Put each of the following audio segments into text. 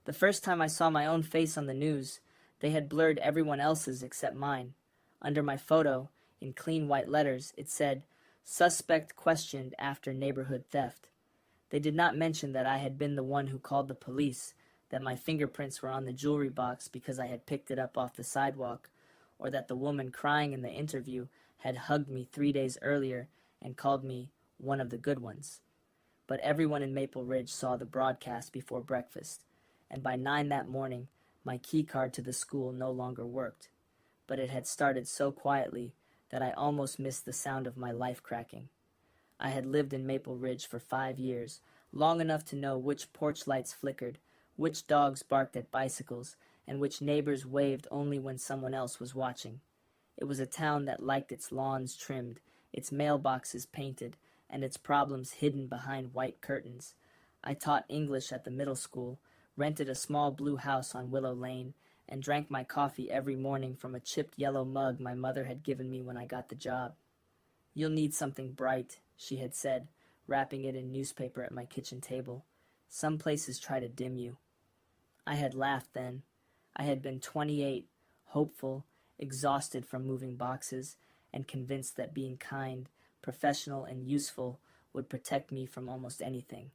The first time I saw my own face on the news, they had blurred everyone else's except mine. Under my photo, in clean white letters, it said, "Suspect questioned after neighborhood theft." They did not mention that I had been the one who called the police, that my fingerprints were on the jewelry box because I had picked it up off the sidewalk, or that the woman crying in the interview had hugged me 3 days earlier and called me one of the good ones. But everyone in Maple Ridge saw the broadcast before breakfast, and by 9 that morning, my key card to the school no longer worked. But it had started so quietly that I almost missed the sound of my life cracking. I had lived in Maple Ridge for 5 years, long enough to know which porch lights flickered, which dogs barked at bicycles, and which neighbors waved only when someone else was watching. It was a town that liked its lawns trimmed, its mailboxes painted, and its problems hidden behind white curtains. I taught English at the middle school, rented a small blue house on Willow Lane, and drank my coffee every morning from a chipped yellow mug my mother had given me when I got the job. "You'll need something bright," she had said, wrapping it in newspaper at my kitchen table. "Some places try to dim you." I had laughed then. I had been 28, hopeful, exhausted from moving boxes, and convinced that being kind, professional, and useful would protect me from almost anything.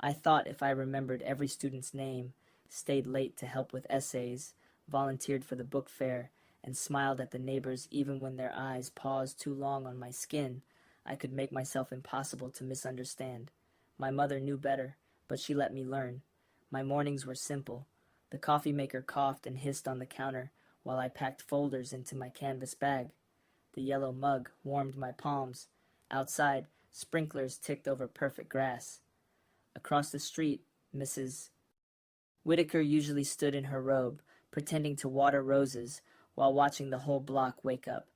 I thought if I remembered every student's name, stayed late to help with essays, volunteered for the book fair, and smiled at the neighbors even when their eyes paused too long on my skin, I could make myself impossible to misunderstand. My mother knew better, but she let me learn. My mornings were simple. The coffee maker coughed and hissed on the counter while I packed folders into my canvas bag. The yellow mug warmed my palms. Outside, sprinklers ticked over perfect grass. Across the street, Mrs. Whitaker usually stood in her robe, pretending to water roses while watching the whole block wake up.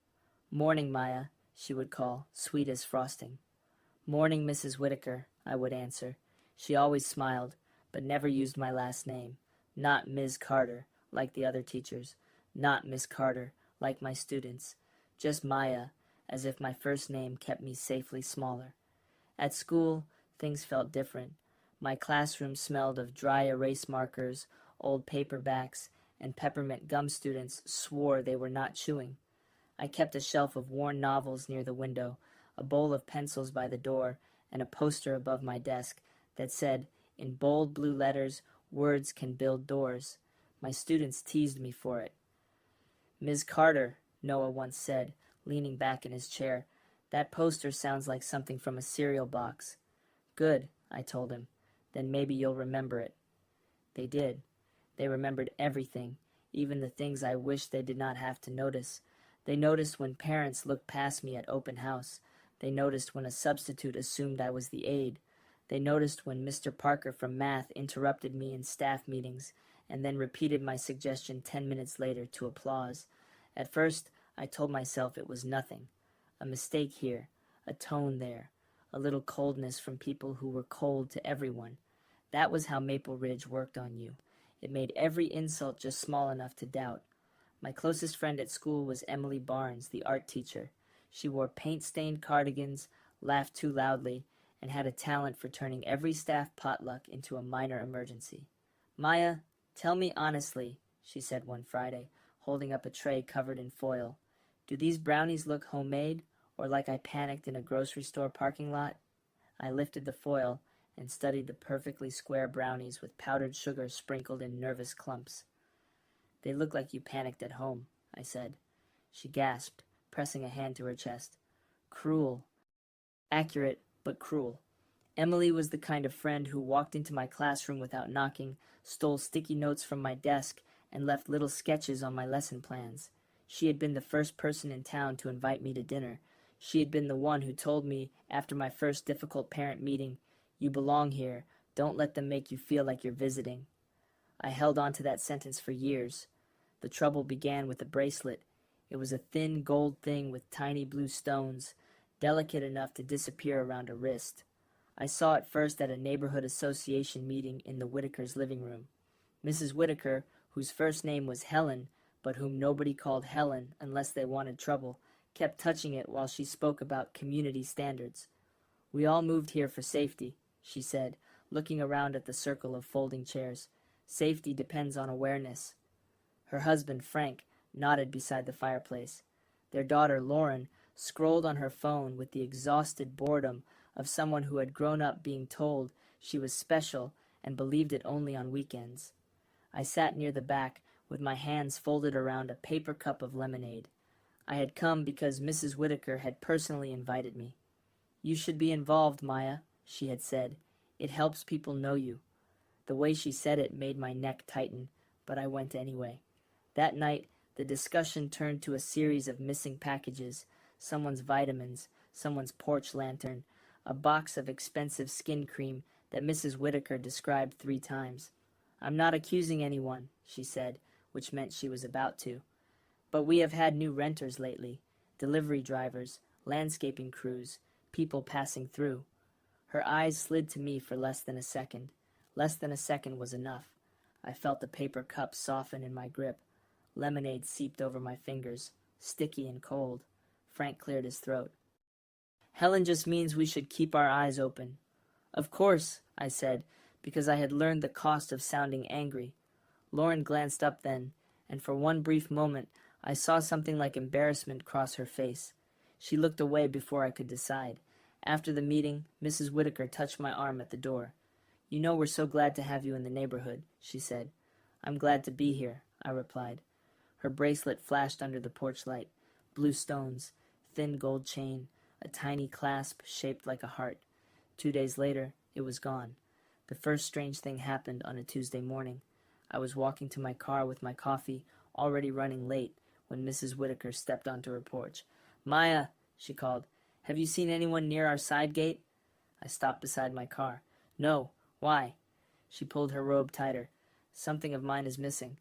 "Morning, Maya," she would call, sweet as frosting. "Morning, Mrs. Whitaker," I would answer. She always smiled, but never used my last name. Not Ms. Carter, like the other teachers. Not Miss Carter, like my students. Just Maya, as if my first name kept me safely smaller. At school, things felt different. My classroom smelled of dry erase markers, old paperbacks, and peppermint gum students swore they were not chewing. I kept a shelf of worn novels near the window, a bowl of pencils by the door, and a poster above my desk that said, in bold blue letters, "Words can build doors." My students teased me for it. "Ms. Carter," Noah once said, leaning back in his chair, "that poster sounds like something from a cereal box." "Good," I told him. "Then maybe you'll remember it." They did. They remembered everything, even the things I wished they did not have to notice. They noticed when parents looked past me at open house. They noticed when a substitute assumed I was the aide. They noticed when Mr. Parker from math interrupted me in staff meetings and then repeated my suggestion 10 minutes later to applause. At first, I told myself it was nothing. A mistake here, a tone there, a little coldness from people who were cold to everyone. That was how Maple Ridge worked on you. It made every insult just small enough to doubt. My closest friend at school was Emily Barnes, the art teacher. She wore paint-stained cardigans, laughed too loudly, and had a talent for turning every staff potluck into a minor emergency. "Maya, tell me honestly," she said one Friday, holding up a tray covered in foil. "Do these brownies look homemade, or like I panicked in a grocery store parking lot?" I lifted the foil and studied the perfectly square brownies with powdered sugar sprinkled in nervous clumps. "They look like you panicked at home," I said. She gasped, pressing a hand to her chest. "Cruel. Accurate, but cruel." Emily was the kind of friend who walked into my classroom without knocking, stole sticky notes from my desk, and left little sketches on my lesson plans. She had been the first person in town to invite me to dinner. She had been the one who told me, after my first difficult parent meeting, "You belong here. Don't let them make you feel like you're visiting." I held on to that sentence for years. The trouble began with the bracelet. It was a thin gold thing with tiny blue stones, delicate enough to disappear around a wrist. I saw it first at a neighborhood association meeting in the Whitakers' living room. Mrs. Whitaker, whose first name was Helen, but whom nobody called Helen unless they wanted trouble, kept touching it while she spoke about community standards. "We all moved here for safety," she said, looking around at the circle of folding chairs. Safety depends on awareness. Her husband, Frank, nodded beside the fireplace. Their daughter, Lauren, scrolled on her phone with the exhausted boredom of someone who had grown up being told she was special and believed it only on weekends. I sat near the back with my hands folded around a paper cup of lemonade. I had come because Mrs. Whitaker had personally invited me. "You should be involved, Maya," she had said. "It helps people know you." The way she said it made my neck tighten, but I went anyway. That night, the discussion turned to a series of missing packages, someone's vitamins, someone's porch lantern, a box of expensive skin cream that Mrs. Whitaker described 3 times. "I'm not accusing anyone," she said, which meant she was about to. "But we have had new renters lately, delivery drivers, landscaping crews, people passing through." Her eyes slid to me for less than a second. Less than a second was enough. I felt the paper cup soften in my grip. Lemonade seeped over my fingers, sticky and cold. Frank cleared his throat. "Helen just means we should keep our eyes open." "Of course," I said, because I had learned the cost of sounding angry. Lauren glanced up then, and for one brief moment I saw something like embarrassment cross her face. She looked away before I could decide. After the meeting, Mrs. Whitaker touched my arm at the door. "You know we're so glad to have you in the neighborhood," she said. "I'm glad to be here," I replied. Her bracelet flashed under the porch light. Blue stones, thin gold chain, a tiny clasp shaped like a heart. 2 days later, it was gone. The first strange thing happened on a Tuesday morning. I was walking to my car with my coffee, already running late, when Mrs. Whitaker stepped onto her porch. "Maya," she called, "have you seen anyone near our side gate?" I stopped beside my car. "No. Why?" She pulled her robe tighter. "Something of mine is missing."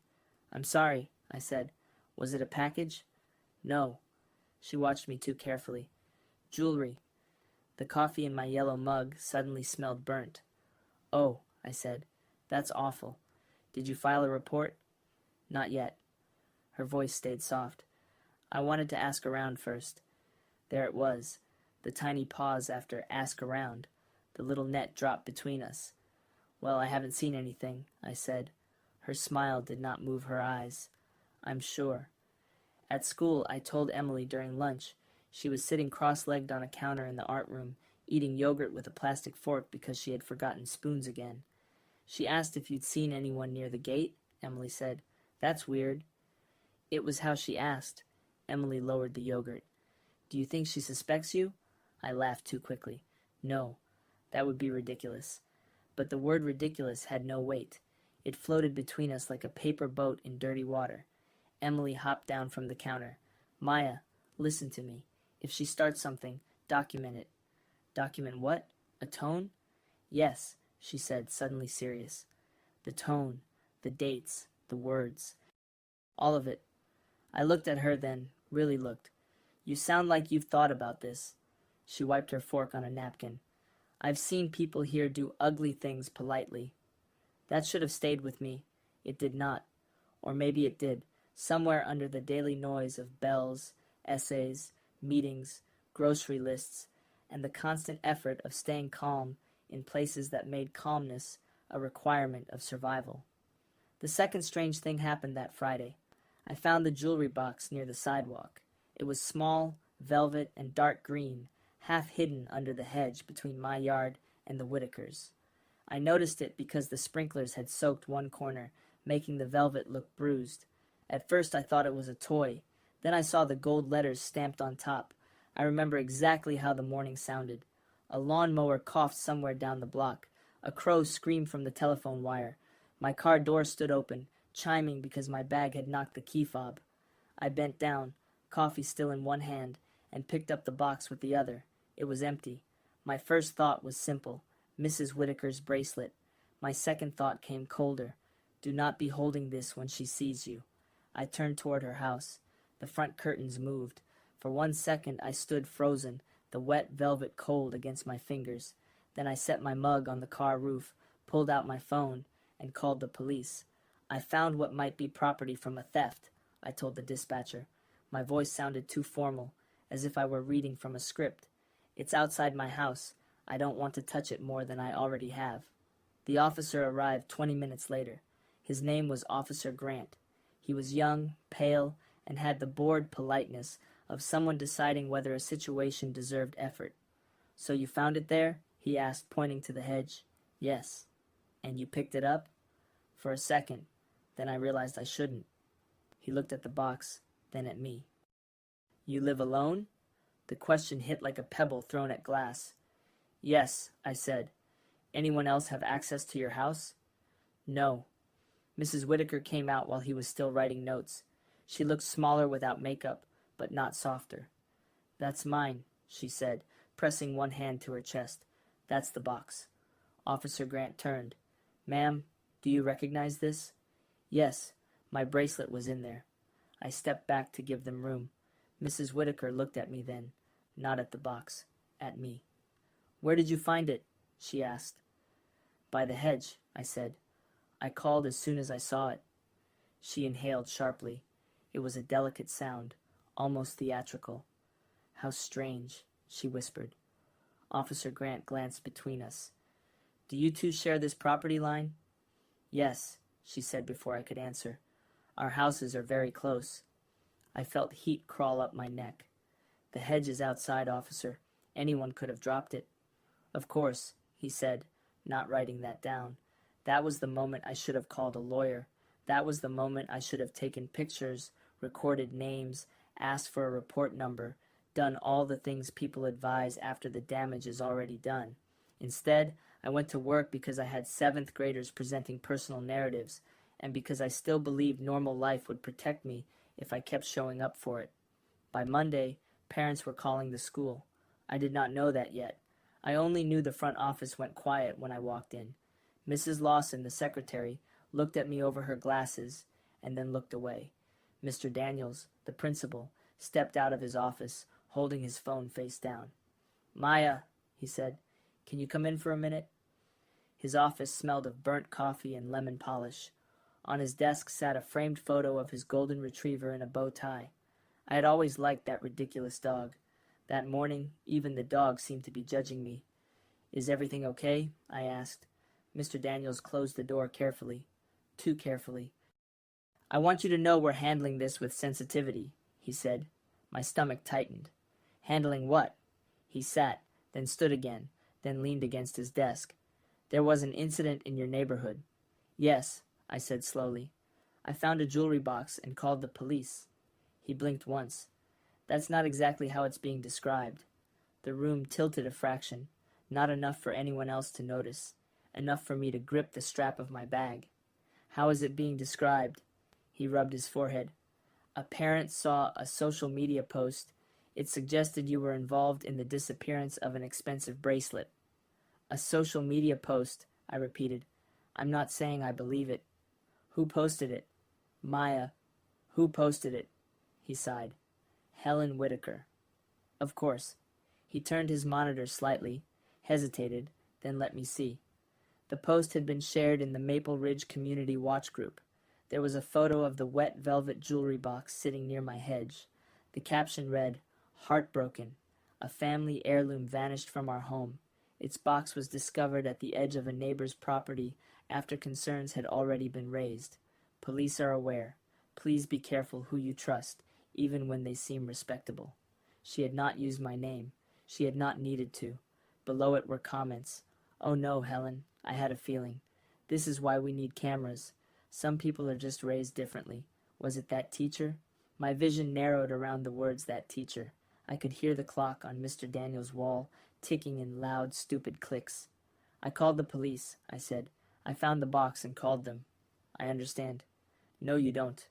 "I'm sorry," I said. "Was it a package?" "No." She watched me too carefully. "Jewelry." The coffee in my yellow mug suddenly smelled burnt. "Oh," I said. "That's awful. Did you file a report?" "Not yet." Her voice stayed soft. "I wanted to ask around first." There it was, the tiny pause after "ask around." The little net dropped between us. "Well, I haven't seen anything," I said. Her smile did not move her eyes. "I'm sure." At school, I told Emily during lunch. She was sitting cross-legged on a counter in the art room, eating yogurt with a plastic fork because she had forgotten spoons again. "She asked if you'd seen anyone near the gate," Emily said. "That's weird." It was how she asked. Emily lowered the yogurt. "Do you think she suspects you?" I laughed too quickly. "No, that would be ridiculous." But the word ridiculous had no weight. It floated between us like a paper boat in dirty water. Emily hopped down from the counter. "Maya, listen to me. If she starts something, document it." "Document what? A tone?" "Yes," she said, suddenly serious. "The tone, the dates, the words. All of it." I looked at her then, really looked. "You sound like you've thought about this." She wiped her fork on a napkin. "I've seen people here do ugly things politely." That should have stayed with me. It did not. Or maybe it did, somewhere under the daily noise of bells, essays, meetings, grocery lists, and the constant effort of staying calm in places that made calmness a requirement of survival. The second strange thing happened that Friday. I found the jewelry box near the sidewalk. It was small, velvet, and dark green, half hidden under the hedge between my yard and the Whitakers. I noticed it because the sprinklers had soaked one corner, making the velvet look bruised. At first I thought it was a toy. Then I saw the gold letters stamped on top. I remember exactly how the morning sounded. A lawnmower coughed somewhere down the block. A crow screamed from the telephone wire. My car door stood open, chiming because my bag had knocked the key fob. I bent down, coffee still in one hand, and picked up the box with the other. It was empty. My first thought was simple: Mrs. Whitaker's bracelet. My second thought came colder: do not be holding this when she sees you. I turned toward her house. The front curtains moved. For 1 second I stood frozen, the wet velvet cold against my fingers. Then I set my mug on the car roof, pulled out my phone, and called the police. "I found what might be property from a theft," I told the dispatcher. My voice sounded too formal, as if I were reading from a script. "It's outside my house. I don't want to touch it more than I already have." The officer arrived 20 minutes later. His name was Officer Grant. He was young, pale, and had the bored politeness of someone deciding whether a situation deserved effort. "So you found it there?" he asked, pointing to the hedge. "Yes." "And you picked it up?" "For a second. Then I realized I shouldn't." He looked at the box, then at me. "You live alone?" The question hit like a pebble thrown at glass. "Yes," I said. "Anyone else have access to your house?" "No." Mrs. Whitaker came out while he was still writing notes. She looked smaller without makeup, but not softer. "That's mine," she said, pressing one hand to her chest. "That's the box." Officer Grant turned. "Ma'am, do you recognize this?" "Yes, my bracelet was in there." I stepped back to give them room. Mrs. Whitaker looked at me then, not at the box, at me. "Where did you find it?" she asked. "By the hedge," I said. "I called as soon as I saw it." She inhaled sharply. It was a delicate sound, almost theatrical. "How strange," she whispered. Officer Grant glanced between us. "Do you two share this property line?" "Yes," she said before I could answer. "Our houses are very close." I felt heat crawl up my neck. "The hedge is outside, officer. Anyone could have dropped it." "Of course," he said, not writing that down. That was the moment I should have called a lawyer. That was the moment I should have taken pictures, recorded names, asked for a report number, done all the things people advise after the damage is already done. Instead, I went to work because I had 7th graders presenting personal narratives, and because I still believed normal life would protect me if I kept showing up for it. By Monday, parents were calling the school. I did not know that yet. I only knew the front office went quiet when I walked in. Mrs. Lawson, the secretary, looked at me over her glasses and then looked away. Mr. Daniels, the principal, stepped out of his office, holding his phone face down. "Maya," he said, "can you come in for a minute?" His office smelled of burnt coffee and lemon polish. On his desk sat a framed photo of his golden retriever in a bow tie. I had always liked that ridiculous dog. That morning, even the dog seemed to be judging me. "Is everything okay?" I asked. Mr. Daniels closed the door carefully. Too carefully. "I want you to know we're handling this with sensitivity," he said. My stomach tightened. "Handling what?" He sat, then stood again, then leaned against his desk. "There was an incident in your neighborhood." "Yes," I said slowly. "I found a jewelry box and called the police." He blinked once. "That's not exactly how it's being described." The room tilted a fraction, not enough for anyone else to notice, enough for me to grip the strap of my bag. "How is it being described?" He rubbed his forehead. "A parent saw a social media post. It suggested you were involved in the disappearance of an expensive bracelet." "A social media post," I repeated. "I'm not saying I believe it." "Who posted it?" "Maya." "Who posted it?" He sighed. "Helen Whitaker." "Of course." He turned his monitor slightly, hesitated, then let me see. The post had been shared in the Maple Ridge Community Watch Group. There was a photo of the wet velvet jewelry box sitting near my hedge. The caption read, "Heartbroken. A family heirloom vanished from our home. Its box was discovered at the edge of a neighbor's property after concerns had already been raised. Police are aware. Please be careful who you trust, even when they seem respectable." She had not used my name. She had not needed to. Below it were comments. "Oh no, Helen, I had a feeling. This is why we need cameras. Some people are just raised differently. Was it that teacher?" My vision narrowed around the words "that teacher." I could hear the clock on Mr. Daniels' wall ticking in loud, stupid clicks. "I called the police," I said. "I found the box and called them." "I understand." "No, you don't."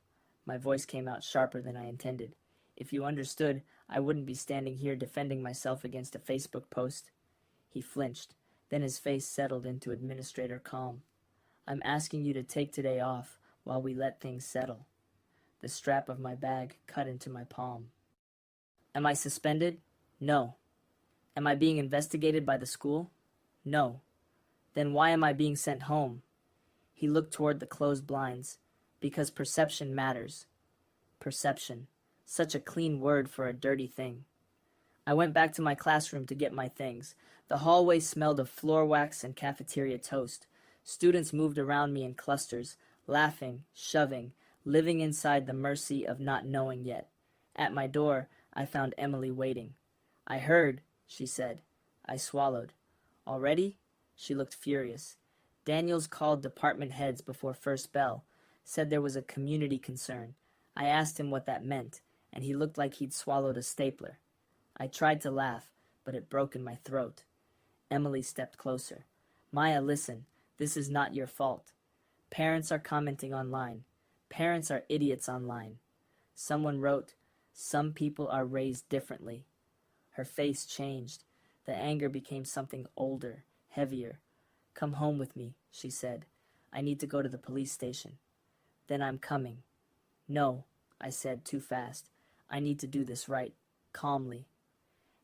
My voice came out sharper than I intended. "If you understood, I wouldn't be standing here defending myself against a Facebook post." He flinched. Then his face settled into administrator calm. "I'm asking you to take today off while we let things settle." The strap of my bag cut into my palm. "Am I suspended?" "No." "Am I being investigated by the school?" "No." "Then why am I being sent home?" He looked toward the closed blinds. "Because perception matters." Perception. Such a clean word for a dirty thing. I went back to my classroom to get my things. The hallway smelled of floor wax and cafeteria toast. Students moved around me in clusters, laughing, shoving, living inside the mercy of not knowing yet. At my door, I found Emily waiting. "I heard," she said. I swallowed. "Already?" She looked furious. "Daniels called department heads before first bell, said there was a community concern. I asked him what that meant, and he looked like he'd swallowed a stapler." I tried to laugh, but it broke in my throat. Emily stepped closer. "Maya, listen. This is not your fault. Parents are commenting online. Parents are idiots online. Someone wrote, 'Some people are raised differently.'" Her face changed. The anger became something older, heavier. "Come home with me," she said. "I need to go to the police station." "Then I'm coming." "No," I said too fast. "I need to do this right, calmly."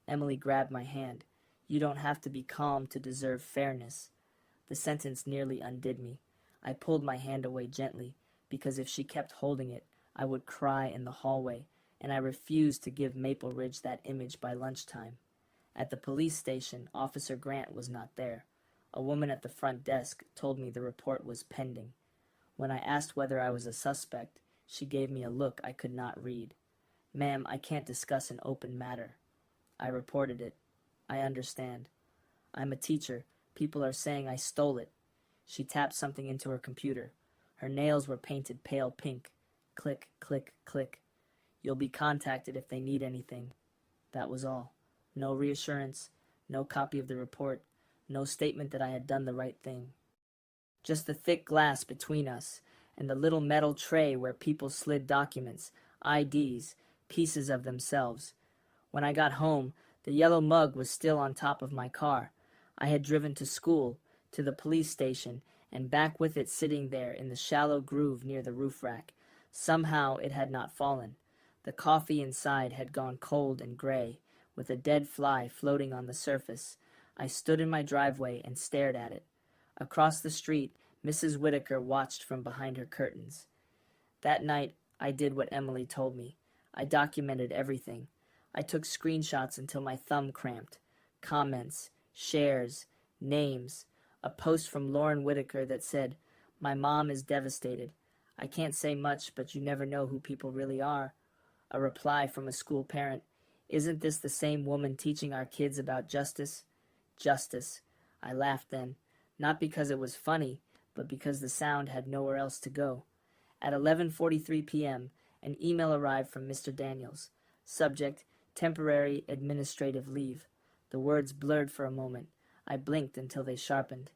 Emily grabbed my hand. "You don't have to be calm to deserve fairness." The sentence nearly undid me. I pulled my hand away gently, because if she kept holding it, I would cry in the hallway, and I refused to give Maple Ridge that image by lunchtime. At the police station, Officer Grant was not there. A woman at the front desk told me the report was pending. When I asked whether I was a suspect, she gave me a look I could not read. "Ma'am, I can't discuss an open matter." I reported it. "I understand. I'm a teacher. People are saying I stole it." She tapped something into her computer. Her nails were painted pale pink. Click, click, click. "You'll be contacted if they need anything." That was all. No reassurance, no copy of the report, no statement that I had done the right thing. Just the thick glass between us, and the little metal tray where people slid documents, IDs, pieces of themselves. When I got home, the yellow mug was still on top of my car. I had driven to school, to the police station, and back with it sitting there in the shallow groove near the roof rack. Somehow it had not fallen. The coffee inside had gone cold and gray, with a dead fly floating on the surface. I stood in my driveway and stared at it. Across the street, Mrs. Whitaker watched from behind her curtains. That night, I did what Emily told me. I documented everything. I took screenshots until my thumb cramped. Comments, shares, names. A post from Lauren Whitaker that said, "My mom is devastated. I can't say much, but you never know who people really are." A reply from a school parent, "Isn't this the same woman teaching our kids about justice?" Justice. I laughed then, not because it was funny, but because the sound had nowhere else to go. At 11:43 p.m., an email arrived from Mr. Daniels. Subject, temporary administrative leave. The words blurred for a moment. I blinked until they sharpened.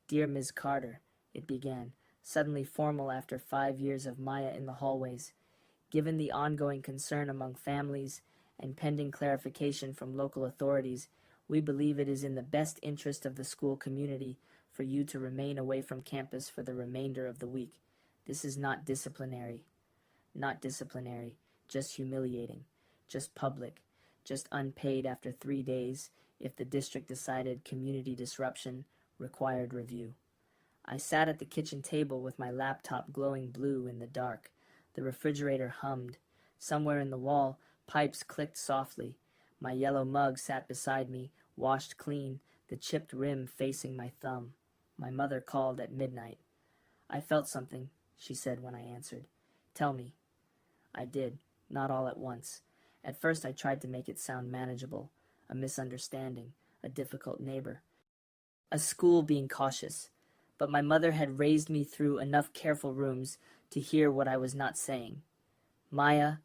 "Dear Ms. Carter," it began, suddenly formal after 5 years of Maya in the hallways. "Given the ongoing concern among families and pending clarification from local authorities, we believe it is in the best interest of the school community for you to remain away from campus for the remainder of the week. This is not disciplinary. Not disciplinary, just humiliating, just public, just unpaid after 3 days if the district decided community disruption required review." I sat at the kitchen table with my laptop glowing blue in the dark. The refrigerator hummed. Somewhere in the wall, pipes clicked softly. My yellow mug sat beside me, washed clean, the chipped rim facing my thumb. My mother called at midnight. "I felt something," she said when I answered. "Tell me." I did, not all at once. At first I tried to make it sound manageable, a misunderstanding, a difficult neighbor, a school being cautious. But my mother had raised me through enough careful rooms to hear what I was not saying. "Maya,"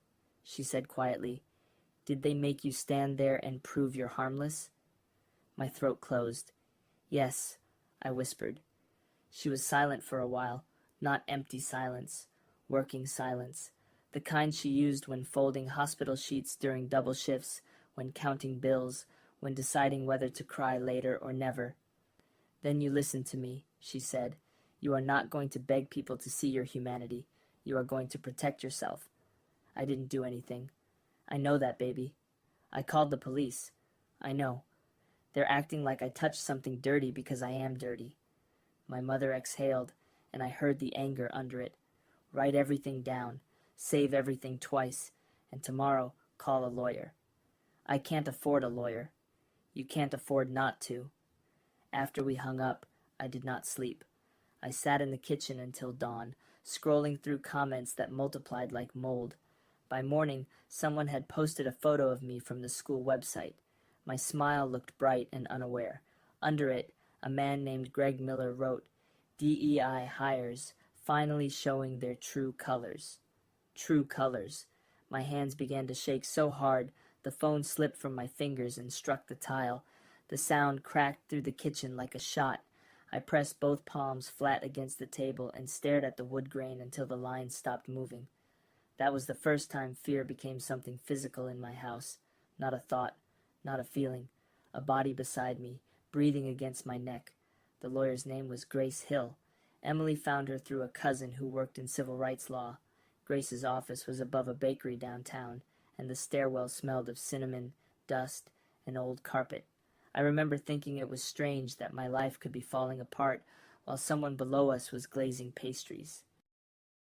she said quietly, "did they make you stand there and prove you're harmless?" My throat closed. "Yes," I whispered. She was silent for a while, not empty silence, working silence, the kind she used when folding hospital sheets during double shifts, when counting bills, when deciding whether to cry later or never. "Then you listen to me," she said. "You are not going to beg people to see your humanity. You are going to protect yourself." I didn't do anything. I know that, baby. I called the police. I know. They're acting like I touched something dirty because I am dirty. My mother exhaled, and I heard the anger under it. Write everything down. Save everything twice. And tomorrow, call a lawyer. I can't afford a lawyer. You can't afford not to. After we hung up, I did not sleep. I sat in the kitchen until dawn, scrolling through comments that multiplied like mold. By morning, someone had posted a photo of me from the school website. My smile looked bright and unaware. Under it, a man named Greg Miller wrote, "DEI hires, finally showing their true colors." True colors. My hands began to shake so hard, the phone slipped from my fingers and struck the tile. The sound cracked through the kitchen like a shot. I pressed both palms flat against the table and stared at the wood grain until the lines stopped moving. That was the first time fear became something physical in my house. Not a thought, not a feeling. A body beside me, breathing against my neck. The lawyer's name was Grace Hill. Emily found her through a cousin who worked in civil rights law. Grace's office was above a bakery downtown, and the stairwell smelled of cinnamon, dust, and old carpet. I remember thinking it was strange that my life could be falling apart while someone below us was glazing pastries.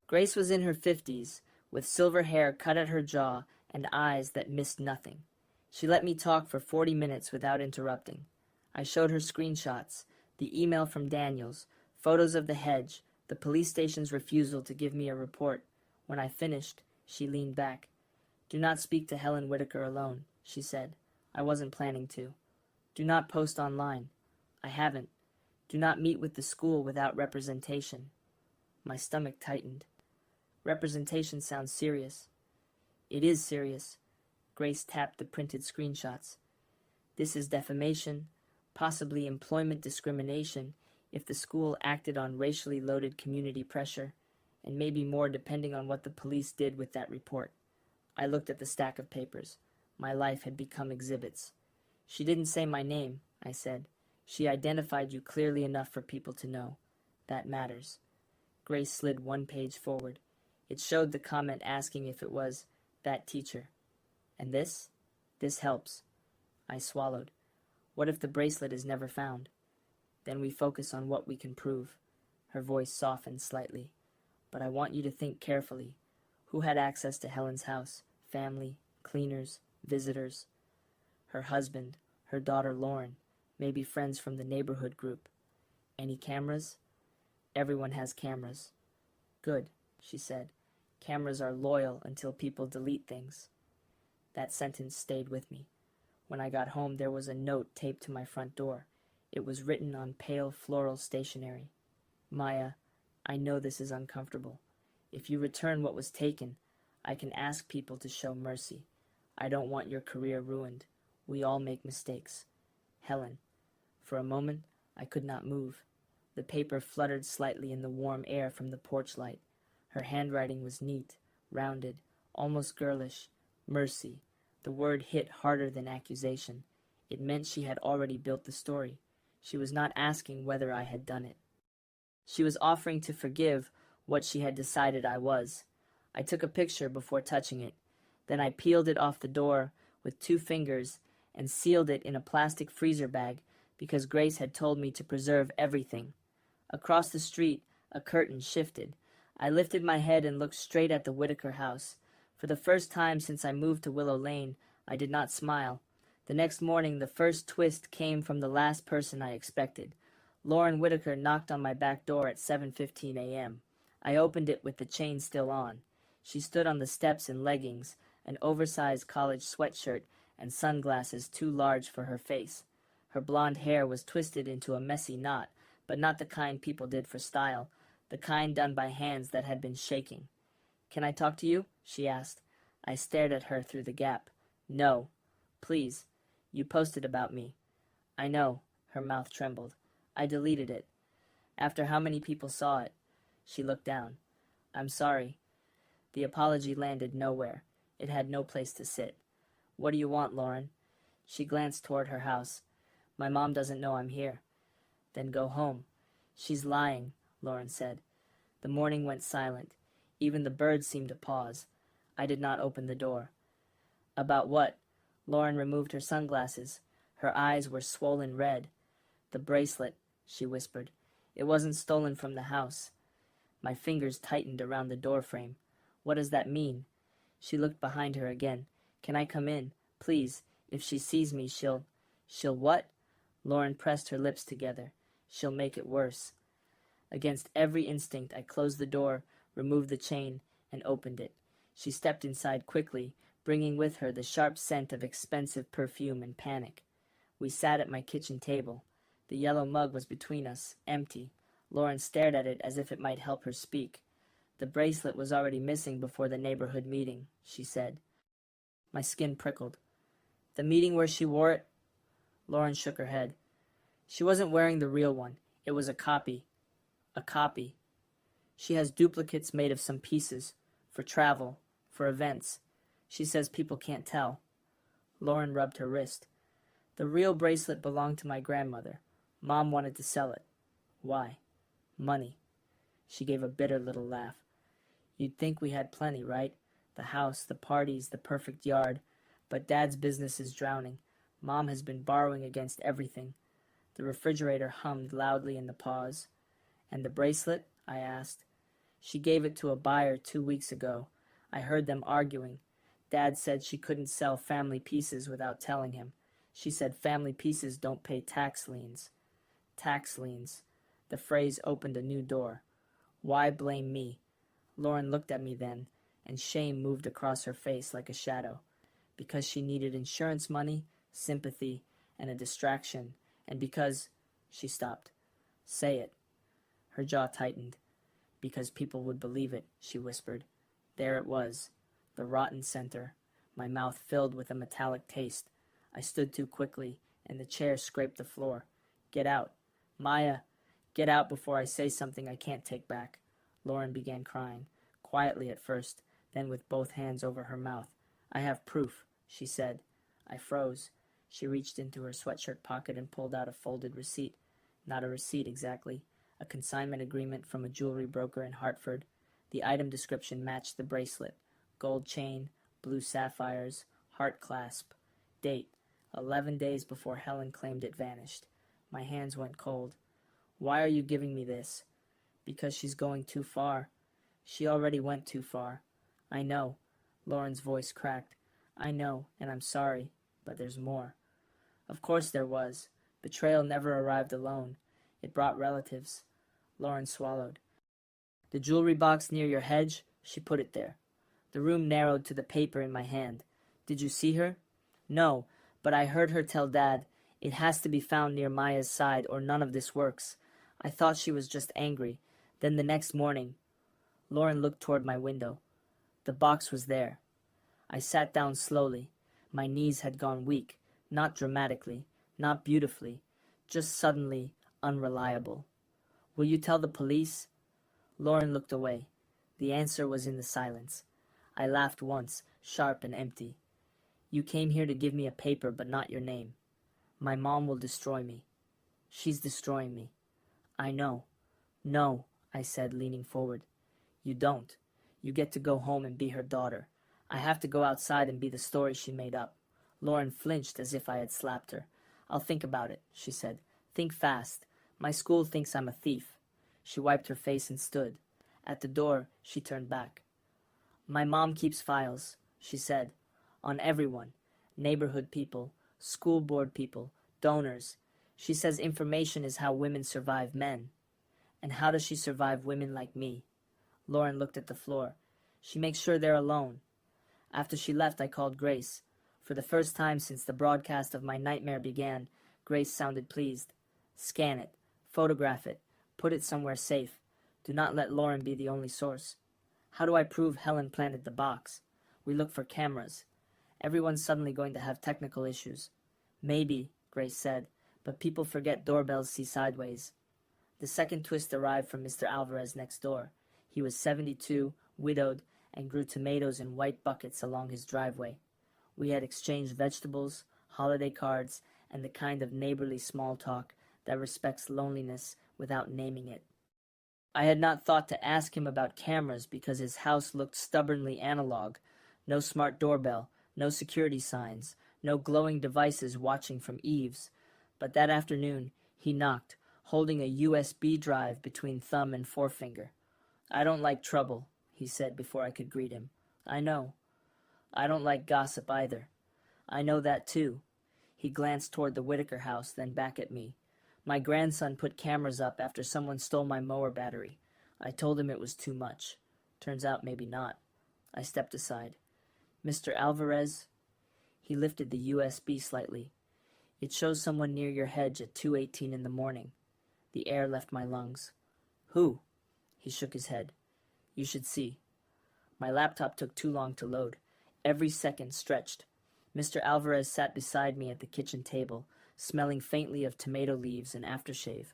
Grace was in her 50s, with silver hair cut at her jaw and eyes that missed nothing. She let me talk for 40 minutes without interrupting. I showed her screenshots, the email from Daniels, photos of the hedge, the police station's refusal to give me a report. When I finished, she leaned back. "Do not speak to Helen Whitaker alone," she said. "I wasn't planning to. Do not post online. I haven't. Do not meet with the school without representation." My stomach tightened. Representation sounds serious. It is serious. Grace tapped the printed screenshots. This is defamation, possibly employment discrimination if the school acted on racially loaded community pressure, and maybe more depending on what the police did with that report. I looked at the stack of papers. My life had become exhibits. "She didn't say my name," I said. "She identified you clearly enough for people to know. That matters." Grace slid one page forward. It showed the comment asking if it was that teacher. "And this? This helps." I swallowed. "What if the bracelet is never found?" "Then we focus on what we can prove." Her voice softened slightly. "But I want you to think carefully. Who had access to Helen's house? Family, cleaners, visitors?" "Her husband, her daughter Lauren, maybe friends from the neighborhood group." "Any cameras?" "Everyone has cameras." "Good," she said. "Cameras are loyal until people delete things." That sentence stayed with me. When I got home, there was a note taped to my front door. It was written on pale floral stationery. "Maya, I know this is uncomfortable. If you return what was taken, I can ask people to show mercy. I don't want your career ruined. We all make mistakes. Helen." For a moment, I could not move. The paper fluttered slightly in the warm air from the porch light. Her handwriting was neat, rounded, almost girlish. Mercy. The word hit harder than accusation. It meant she had already built the story. She was not asking whether I had done it. She was offering to forgive what she had decided I was. I took a picture before touching it. Then I peeled it off the door with 2 fingers and sealed it in a plastic freezer bag because Grace had told me to preserve everything. Across the street, a curtain shifted. I lifted my head and looked straight at the Whitaker house. For the first time since I moved to Willow Lane, I did not smile. The next morning, the first twist came from the last person I expected. Lauren Whitaker knocked on my back door at 7:15 a.m. I opened it with the chain still on. She stood on the steps in leggings, an oversized college sweatshirt, and sunglasses too large for her face. Her blonde hair was twisted into a messy knot, but not the kind people did for style, the kind done by hands that had been shaking. "Can I talk to you?" she asked. I stared at her through the gap. "No. Please. You posted about me." "I know." Her mouth trembled. "I deleted it." "After how many people saw it?" She looked down. "I'm sorry." The apology landed nowhere. It had no place to sit. "What do you want, Lauren?" She glanced toward her house. "My mom doesn't know I'm here." "Then go home." "She's lying," Lauren said. The morning went silent. Even the birds seemed to pause. I did not open the door. "About what?" Lauren removed her sunglasses. Her eyes were swollen red. "The bracelet," she whispered. "It wasn't stolen from the house." My fingers tightened around the doorframe. "What does that mean?" She looked behind her again. "Can I come in? Please. If she sees me, she'll..." "She'll what?" Lauren pressed her lips together. "She'll make it worse." Against every instinct, I closed the door, removed the chain, and opened it. She stepped inside quickly, bringing with her the sharp scent of expensive perfume and panic. We sat at my kitchen table. The yellow mug was between us, empty. Lauren stared at it as if it might help her speak. The bracelet was already missing before the neighborhood meeting, she said. My skin prickled. The meeting where she wore it? Lauren shook her head. She wasn't wearing the real one. It was a copy. A copy. She has duplicates made of some pieces. For travel. For events. She says people can't tell. Lauren rubbed her wrist. The real bracelet belonged to my grandmother. Mom wanted to sell it. Why? Money. She gave a bitter little laugh. You'd think we had plenty, right? The house, the parties, the perfect yard. But Dad's business is drowning. Mom has been borrowing against everything. The refrigerator hummed loudly in the pause. And the bracelet? I asked. She gave it to a buyer 2 weeks ago. I heard them arguing. Dad said she couldn't sell family pieces without telling him. She said family pieces don't pay tax liens. Tax liens. The phrase opened a new door. Why blame me? Lauren looked at me then, and shame moved across her face like a shadow. Because she needed insurance money, sympathy, and a distraction, and because... She stopped. Say it. Her jaw tightened. Because people would believe it, she whispered. There it was. The rotten center. My mouth filled with a metallic taste. I stood too quickly, and the chair scraped the floor. Get out. Maya, get out before I say something I can't take back. Lauren began crying, quietly at first, then with both hands over her mouth. I have proof, she said. I froze. She reached into her sweatshirt pocket and pulled out a folded receipt. Not a receipt exactly. A consignment agreement from a jewelry broker in Hartford. The item description matched the bracelet. Gold chain, blue sapphires, heart clasp. Date, 11 days before Helen claimed it vanished. My hands went cold. Why are you giving me this? Because she's going too far. She already went too far. I know. Lauren's voice cracked. I know, and I'm sorry, but there's more. Of course there was. Betrayal never arrived alone. It brought relatives. Lauren swallowed. The jewelry box near your hedge? She put it there. The room narrowed to the paper in my hand. Did you see her? No, but I heard her tell Dad, it has to be found near Maya's side or none of this works. I thought she was just angry. Then the next morning... Lauren looked toward my window. The box was there. I sat down slowly. My knees had gone weak, not dramatically, not beautifully, just suddenly unreliable. Will you tell the police? Lauren looked away. The answer was in the silence. I laughed once, sharp and empty. You came here to give me a paper, but not your name. My mom will destroy me. She's destroying me. I know. No, I said, leaning forward. You don't. You get to go home and be her daughter. I have to go outside and be the story she made up. Lauren flinched as if I had slapped her. I'll think about it, she said. Think fast. My school thinks I'm a thief. She wiped her face and stood. At the door, she turned back. My mom keeps files, she said, on everyone. Neighborhood people, school board people, donors. She says information is how women survive men. And how does she survive women like me? Lauren looked at the floor. She makes sure they're alone. After she left, I called Grace. For the first time since the broadcast of my nightmare began, Grace sounded pleased. Scan it. Photograph it. Put it somewhere safe. Do not let Lauren be the only source. How do I prove Helen planted the box? We look for cameras. Everyone's suddenly going to have technical issues. Maybe, Grace said, but people forget doorbells see sideways. The second twist arrived from Mr. Alvarez next door. He was 72, widowed, and grew tomatoes in white buckets along his driveway. We had exchanged vegetables, holiday cards, and the kind of neighborly small talk that respects loneliness without naming it. I had not thought to ask him about cameras because his house looked stubbornly analog. No smart doorbell, no security signs, no glowing devices watching from eaves. But that afternoon, he knocked, holding a USB drive between thumb and forefinger. I don't like trouble, he said before I could greet him. I know. I don't like gossip either. I know that too. He glanced toward the Whitaker house, then back at me. My grandson put cameras up after someone stole my mower battery. I told him it was too much. Turns out maybe not. I stepped aside. Mr. Alvarez? He lifted the USB slightly. It shows someone near your hedge at 2:18 in the morning. The air left my lungs. Who? He shook his head. You should see. My laptop took too long to load. Every second stretched. Mr. Alvarez sat beside me at the kitchen table, smelling faintly of tomato leaves and aftershave.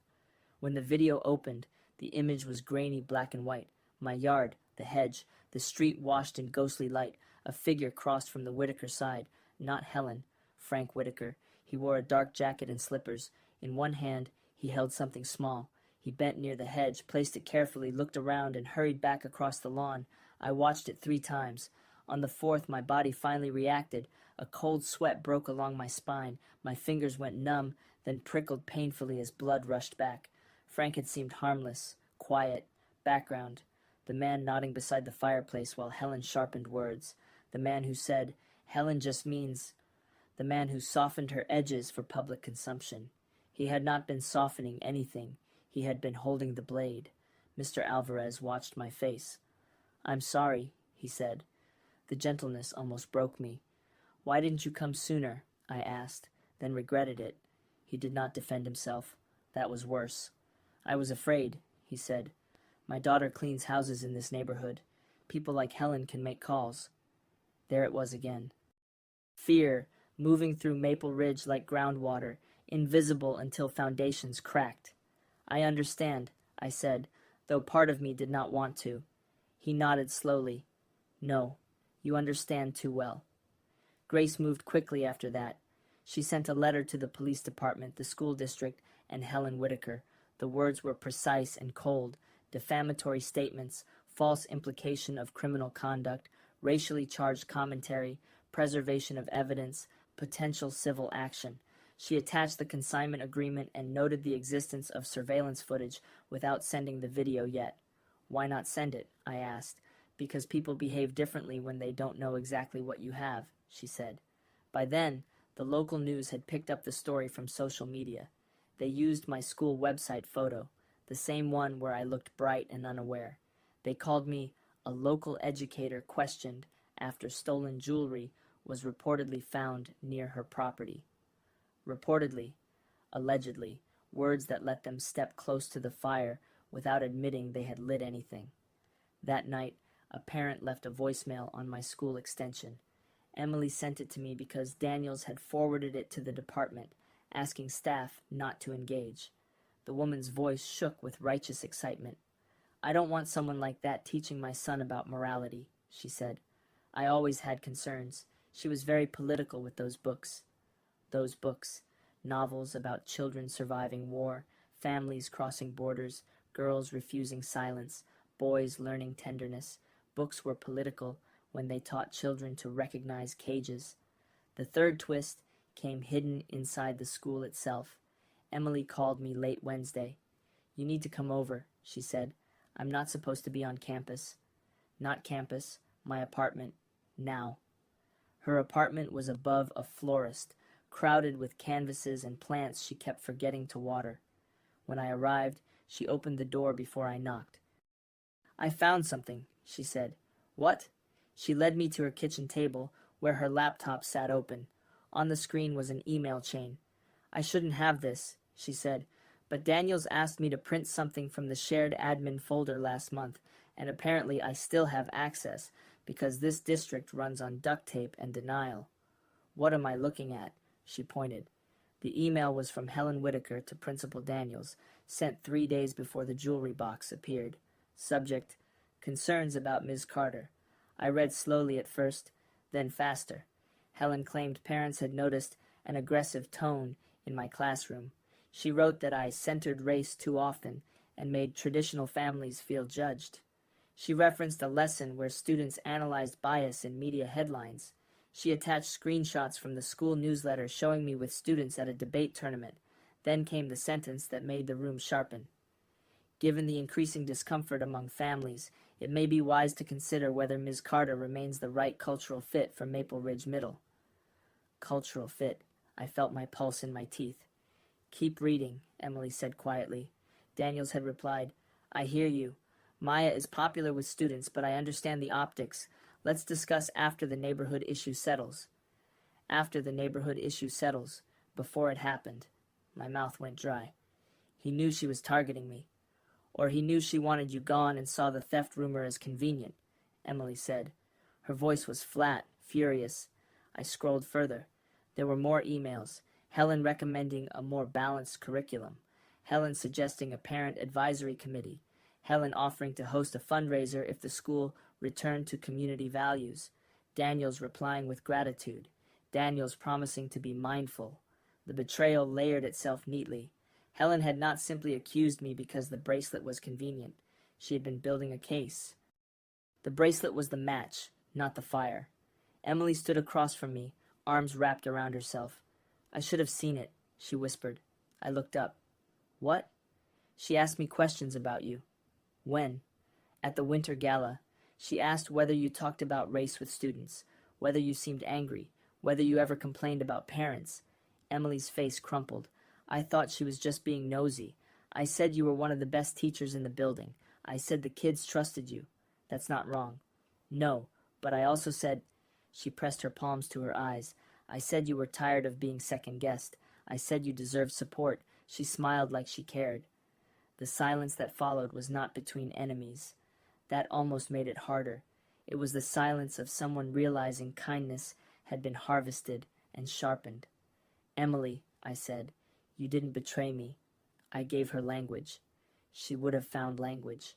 When the video opened, the image was grainy black and white. My yard, the hedge, the street washed in ghostly light. A figure crossed from the Whitaker side. Not Helen, Frank Whitaker. He wore a dark jacket and slippers. In one hand, he held something small. He bent near the hedge, placed it carefully, looked around, and hurried back across the lawn. I watched it 3 times. On the 4th, my body finally reacted. A cold sweat broke along my spine. My fingers went numb, then prickled painfully as blood rushed back. Frank had seemed harmless, quiet, background. The man nodding beside the fireplace while Helen sharpened words. The man who said, Helen just means... The man who softened her edges for public consumption. He had not been softening anything. He had been holding the blade. Mr. Alvarez watched my face. I'm sorry, he said. The gentleness almost broke me. Why didn't you come sooner? I asked, then regretted it. He did not defend himself. That was worse. I was afraid, he said. My daughter cleans houses in this neighborhood. People like Helen can make calls. There it was again. Fear, moving through Maple Ridge like groundwater, invisible until foundations cracked. I understand, I said, though part of me did not want to. He nodded slowly. No, you understand too well. Grace moved quickly after that. She sent a letter to the police department, the school district, and Helen Whitaker. The words were precise and cold. Defamatory statements, false implication of criminal conduct, racially charged commentary, preservation of evidence, potential civil action. She attached the consignment agreement and noted the existence of surveillance footage without sending the video yet. Why not send it? I asked. Because people behave differently when they don't know exactly what you have, she said. By then, the local news had picked up the story from social media. They used my school website photo, the same one where I looked bright and unaware. They called me a local educator questioned after stolen jewelry was reportedly found near her property. Reportedly, allegedly, words that let them step close to the fire without admitting they had lit anything. That night, a parent left a voicemail on my school extension. Emily sent it to me because Daniels had forwarded it to the department, asking staff not to engage. The woman's voice shook with righteous excitement. I don't want someone like that teaching my son about morality, she said. I always had concerns. She was very political with those books. Those books, novels about children surviving war, families crossing borders, girls refusing silence, boys learning tenderness. Books were political when they taught children to recognize cages. The third twist came hidden inside the school itself. Emily called me late Wednesday. You need to come over, she said. I'm not supposed to be on campus. Not campus, my apartment, now. Her apartment was above a florist, crowded with canvases and plants she kept forgetting to water. When I arrived, she opened the door before I knocked. I found something, she said. What? She led me to her kitchen table, where her laptop sat open. On the screen was an email chain. I shouldn't have this, she said, but Daniels asked me to print something from the shared admin folder last month, and apparently I still have access, because this district runs on duct tape and denial. What am I looking at? She pointed. The email was from Helen Whitaker to Principal Daniels, sent 3 days before the jewelry box appeared. Subject, concerns about Ms. Carter. I read slowly at first, then faster. Helen claimed parents had noticed an aggressive tone in my classroom. She wrote that I centered race too often and made traditional families feel judged. She referenced a lesson where students analyzed bias in media headlines. She attached screenshots from the school newsletter showing me with students at a debate tournament. Then came the sentence that made the room sharpen. Given the increasing discomfort among families, it may be wise to consider whether Ms. Carter remains the right cultural fit for Maple Ridge Middle. Cultural fit. I felt my pulse in my teeth. Keep reading, Emily said quietly. Daniels had replied, I hear you. Maya is popular with students, but I understand the optics. Let's discuss after the neighborhood issue settles. After the neighborhood issue settles. Before it happened. My mouth went dry. He knew she was targeting me. Or he knew she wanted you gone and saw the theft rumor as convenient, Emily said. Her voice was flat, furious. I scrolled further. There were more emails. Helen recommending a more balanced curriculum. Helen suggesting a parent advisory committee. Helen offering to host a fundraiser if the school returned to community values. Daniels replying with gratitude. Daniels promising to be mindful. The betrayal layered itself neatly. Helen had not simply accused me because the bracelet was convenient. She had been building a case. The bracelet was the match, not the fire. Emily stood across from me, arms wrapped around herself. I should have seen it, she whispered. I looked up. What? She asked me questions about you. When? At the winter gala. She asked whether you talked about race with students, whether you seemed angry, whether you ever complained about parents. Emily's face crumpled. I thought she was just being nosy. I said you were one of the best teachers in the building. I said the kids trusted you. That's not wrong. No, but I also said... She pressed her palms to her eyes. I said you were tired of being second-guessed. I said you deserved support. She smiled like she cared. The silence that followed was not between enemies. That almost made it harder. It was the silence of someone realizing kindness had been harvested and sharpened. Emily, I said, you didn't betray me. I gave her language. She would have found language.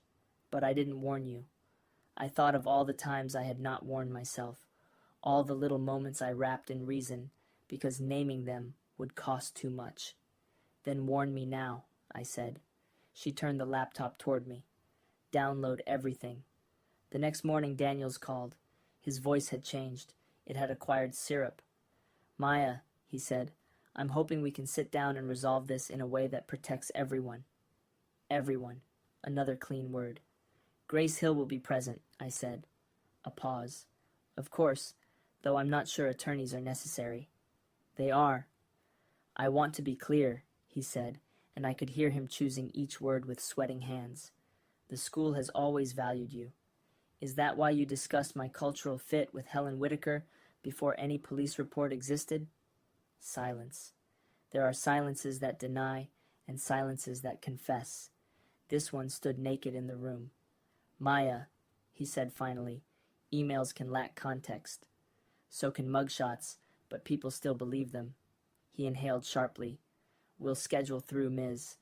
But I didn't warn you. I thought of all the times I had not warned myself, all the little moments I wrapped in reason, because naming them would cost too much. Then warn me now, I said. She turned the laptop toward me. Download everything. The next morning Daniels called. His voice had changed. It had acquired syrup. Maya, he said, I'm hoping we can sit down and resolve this in a way that protects everyone. Everyone. Another clean word. Grace Hill will be present, I said. A pause. Of course, though I'm not sure attorneys are necessary. They are. I want to be clear, he said, and I could hear him choosing each word with sweating hands. The school has always valued you. Is that why you discussed my cultural fit with Helen Whitaker before any police report existed? Silence. There are silences that deny and silences that confess. This one stood naked in the room. Maya, he said finally, emails can lack context. So can mugshots, but people still believe them. He inhaled sharply. We'll schedule through Ms.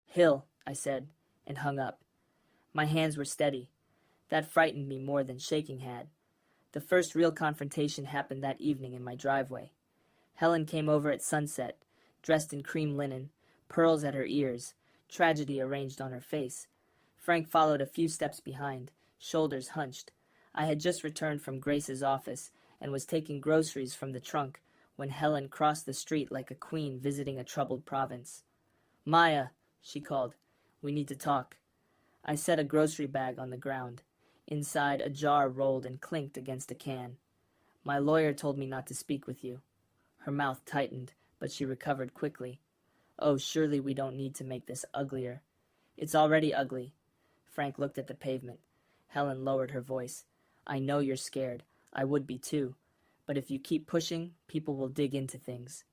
Hill, I said, and hung up. My hands were steady. That frightened me more than shaking had. The first real confrontation happened that evening in my driveway. Helen came over at sunset, dressed in cream linen, pearls at her ears, tragedy arranged on her face. Frank followed a few steps behind, shoulders hunched. I had just returned from Grace's office and was taking groceries from the trunk when Helen crossed the street like a queen visiting a troubled province. Maya, she called, we need to talk. I set a grocery bag on the ground. Inside, a jar rolled and clinked against a can. My lawyer told me not to speak with you. Her mouth tightened, but she recovered quickly. Oh, surely we don't need to make this uglier. It's already ugly. Frank looked at the pavement. Helen lowered her voice. I know you're scared. I would be too. But if you keep pushing, people will dig into things.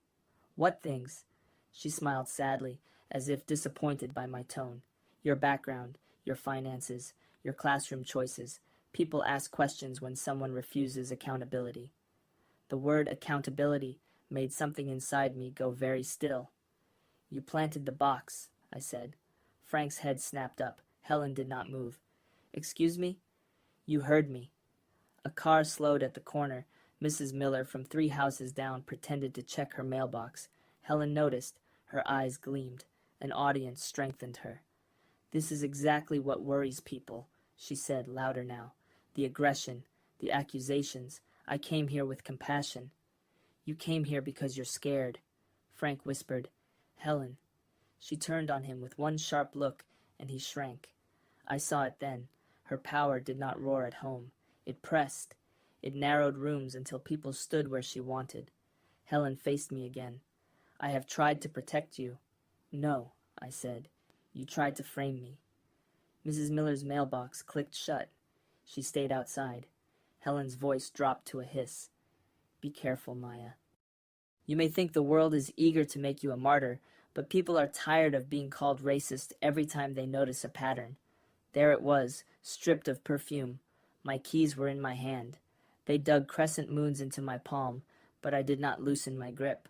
What things? She smiled sadly, as if disappointed by my tone. Your background, your finances, your classroom choices. People ask questions when someone refuses accountability. The word accountability made something inside me go very still. You planted the box, I said. Frank's head snapped up. Helen did not move. Excuse me? You heard me. A car slowed at the corner. Mrs. Miller from 3 houses down pretended to check her mailbox. Helen noticed. Her eyes gleamed. An audience strengthened her. This is exactly what worries people, she said, louder now. The aggression, the accusations. I came here with compassion. You came here because you're scared, Frank whispered. Helen. She turned on him with one sharp look, and he shrank. I saw it then. Her power did not roar at home. It pressed. It narrowed rooms until people stood where she wanted. Helen faced me again. I have tried to protect you. No, I said. You tried to frame me. Mrs. Miller's mailbox clicked shut. She stayed outside. Helen's voice dropped to a hiss. Be careful, Maya. You may think the world is eager to make you a martyr, but people are tired of being called racist every time they notice a pattern. There it was, stripped of perfume. My keys were in my hand. They dug crescent moons into my palm, but I did not loosen my grip.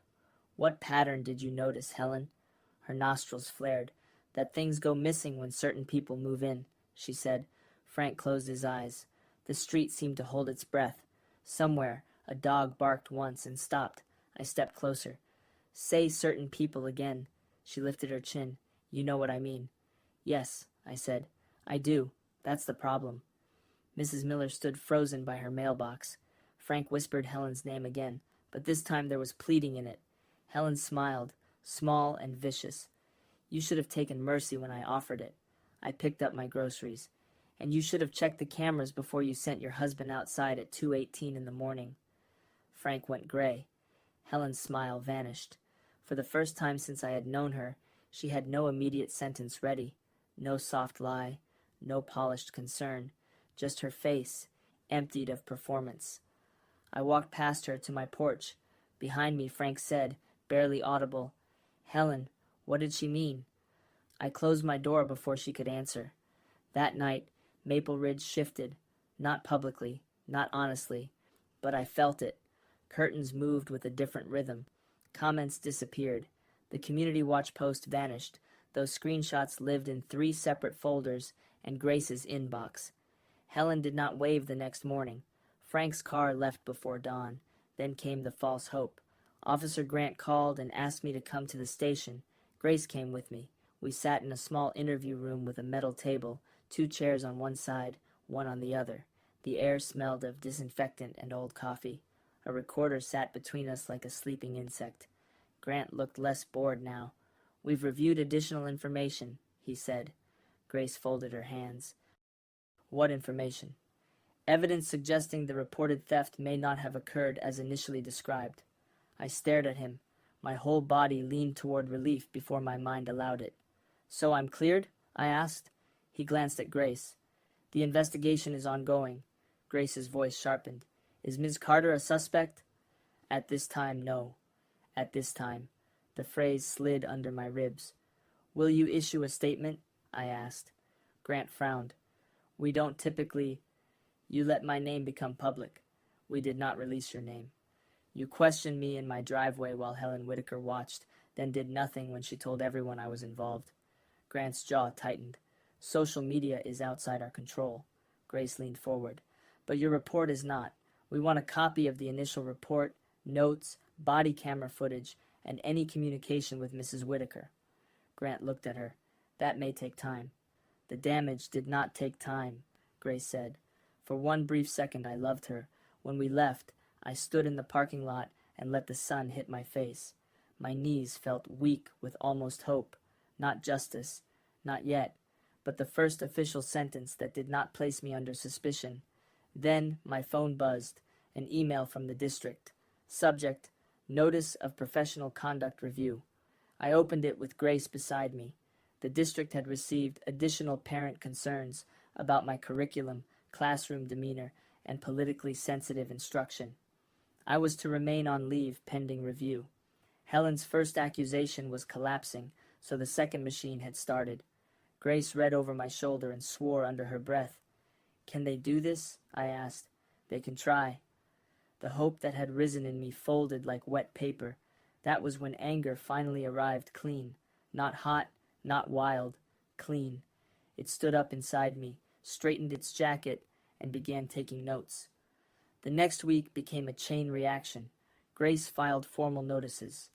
What pattern did you notice, Helen? Her nostrils flared. That things go missing when certain people move in, she said. Frank closed his eyes. The street seemed to hold its breath. Somewhere, a dog barked once and stopped. I stepped closer. Say certain people again. She lifted her chin. You know what I mean. Yes, I said. I do. That's the problem. Mrs. Miller stood frozen by her mailbox. Frank whispered Helen's name again, but this time there was pleading in it. Helen smiled, small and vicious. You should have taken mercy when I offered it. I picked up my groceries. And you should have checked the cameras before you sent your husband outside at 2:18 in the morning. Frank went gray. Helen's smile vanished. For the first time since I had known her, she had no immediate sentence ready, no soft lie, no polished concern, just her face, emptied of performance. I walked past her to my porch. Behind me, Frank said, barely audible, Helen, what did she mean? I closed my door before she could answer. That night, Maple Ridge shifted, not publicly, not honestly, but I felt it. Curtains moved with a different rhythm. Comments disappeared. The community watch post vanished. Those screenshots lived in 3 separate folders and Grace's inbox. Helen did not wave the next morning. Frank's car left before dawn. Then came the false hope. Officer Grant called and asked me to come to the station. Grace came with me. We sat in a small interview room with a metal table, 2 chairs on one side, one on the other. The air smelled of disinfectant and old coffee. A recorder sat between us like a sleeping insect. Grant looked less bored now. We've reviewed additional information, he said. Grace folded her hands. What information? Evidence suggesting the reported theft may not have occurred as initially described. I stared at him. My whole body leaned toward relief before my mind allowed it. So I'm cleared? I asked. He glanced at Grace. The investigation is ongoing. Grace's voice sharpened. Is Ms. Carter a suspect? At this time, no. At this time. The phrase slid under my ribs. Will you issue a statement? I asked. Grant frowned. We don't typically. You let my name become public. We did not release your name. You questioned me in my driveway while Helen Whitaker watched, then did nothing when she told everyone I was involved. Grant's jaw tightened. Social media is outside our control. Grace leaned forward. But your report is not. We want a copy of the initial report, notes, body camera footage, and any communication with Mrs. Whitaker. Grant looked at her. That may take time. The damage did not take time, Grace said. For one brief second I loved her. When we left, I stood in the parking lot and let the sun hit my face. My knees felt weak with almost hope. Not justice. Not yet. But the first official sentence that did not place me under suspicion. Then my phone buzzed. An email from the district. Subject, Notice of Professional Conduct Review. I opened it with Grace beside me. The district had received additional parent concerns about my curriculum, classroom demeanor, and politically sensitive instruction. I was to remain on leave pending review. Helen's first accusation was collapsing, so the second machine had started. Grace read over my shoulder and swore under her breath. Can they do this? I asked. They can try. The hope that had risen in me folded like wet paper. That was when anger finally arrived clean. Not hot, not wild. Clean. It stood up inside me, straightened its jacket, and began taking notes. The next week became a chain reaction. Grace filed formal notices.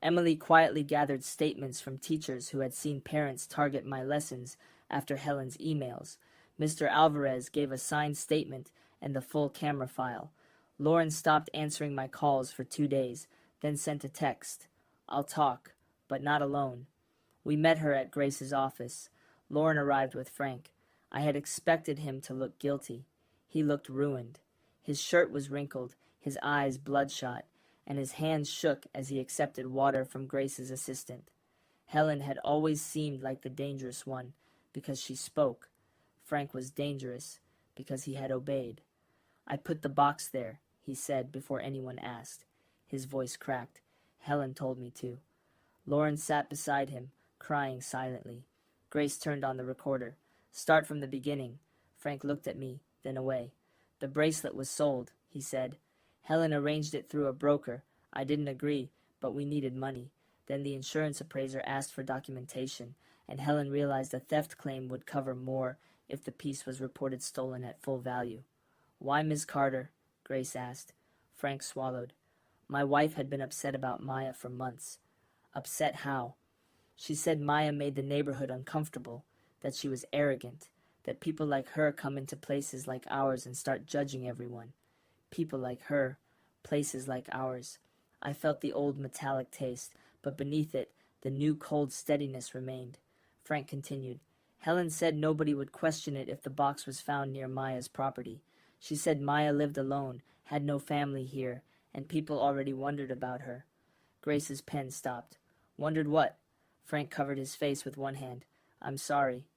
Emily quietly gathered statements from teachers who had seen parents target my lessons after Helen's emails. Mr. Alvarez gave a signed statement and the full camera file. Lauren stopped answering my calls for 2 days, then sent a text. I'll talk, but not alone. We met her at Grace's office. Lauren arrived with Frank. I had expected him to look guilty. He looked ruined. His shirt was wrinkled, his eyes bloodshot, and his hands shook as he accepted water from Grace's assistant. Helen had always seemed like the dangerous one, because she spoke. Frank was dangerous because he had obeyed. "I put the box there," he said before anyone asked. His voice cracked. "Helen told me to." Lauren sat beside him, crying silently. Grace turned on the recorder. "Start from the beginning." Frank looked at me, then away. "The bracelet was sold," he said. "Helen arranged it through a broker. I didn't agree, but we needed money. Then the insurance appraiser asked for documentation, and Helen realized a theft claim would cover more if the piece was reported stolen at full value." "Why Miss Carter?" Grace asked. Frank swallowed. "My wife had been upset about Maya for months." "Upset how?" "She said Maya made the neighborhood uncomfortable, that she was arrogant, that people like her come into places like ours and start judging everyone. People like her, places like ours." I felt the old metallic taste, but beneath it, the new cold steadiness remained. Frank continued. "Helen said nobody would question it if the box was found near Maya's property. She said Maya lived alone, had no family here, and people already wondered about her." Grace's pen stopped. "Wondered what?" Frank covered his face with one hand. "I'm sorry."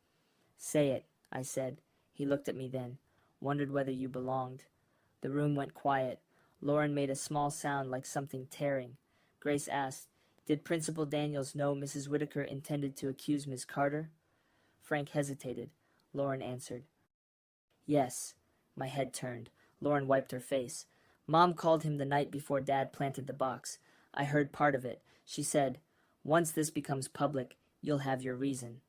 "Say it," I said. He looked at me then. "Wondered whether you belonged." The room went quiet. Lauren made a small sound like something tearing. Grace asked, "Did Principal Daniels know Mrs. Whitaker intended to accuse Miss Carter?" Frank hesitated. Lauren answered. "Yes." My head turned. Lauren wiped her face. "Mom called him the night before Dad planted the box. I heard part of it. She said, 'Once this becomes public, you'll have your reason.'"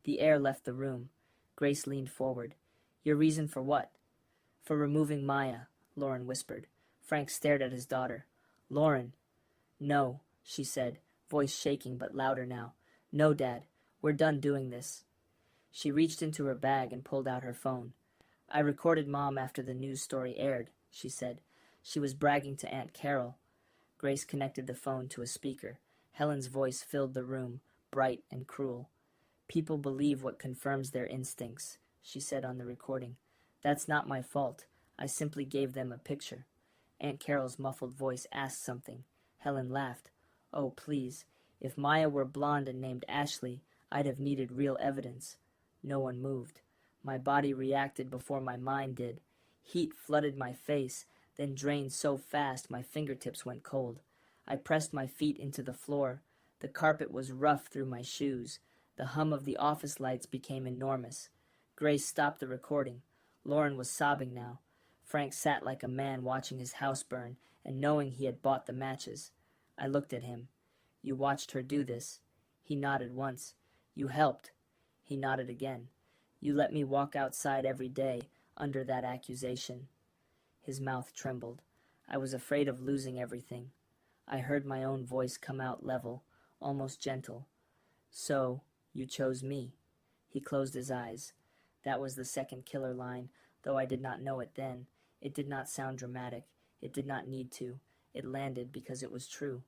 The air left the room. Grace leaned forward. "Your reason for what?" "For removing Maya," Lauren whispered. Frank stared at his daughter. "Lauren." "No," she said, voice shaking but louder now. "No, Dad. We're done doing this." She reached into her bag and pulled out her phone. "I recorded Mom after the news story aired," she said. "She was bragging to Aunt Carol." Grace connected the phone to a speaker. Helen's voice filled the room, bright and cruel. "People believe what confirms their instincts," she said on the recording. "That's not my fault. I simply gave them a picture." Aunt Carol's muffled voice asked something. Helen laughed. "Oh, please. If Maya were blonde and named Ashley, I'd have needed real evidence." No one moved. My body reacted before my mind did. Heat flooded my face, then drained so fast my fingertips went cold. I pressed my feet into the floor. The carpet was rough through my shoes. The hum of the office lights became enormous. Grace stopped the recording. Lauren was sobbing now. Frank sat like a man watching his house burn and knowing he had bought the matches. I looked at him. "You watched her do this." He nodded once. "You helped." He nodded again. "You let me walk outside every day under that accusation." His mouth trembled. I was afraid of losing everything. I heard my own voice come out level, almost gentle. "So, you chose me." He closed his eyes. That was the second killer line, though I did not know it then. It did not sound dramatic. It did not need to. It landed because it was true.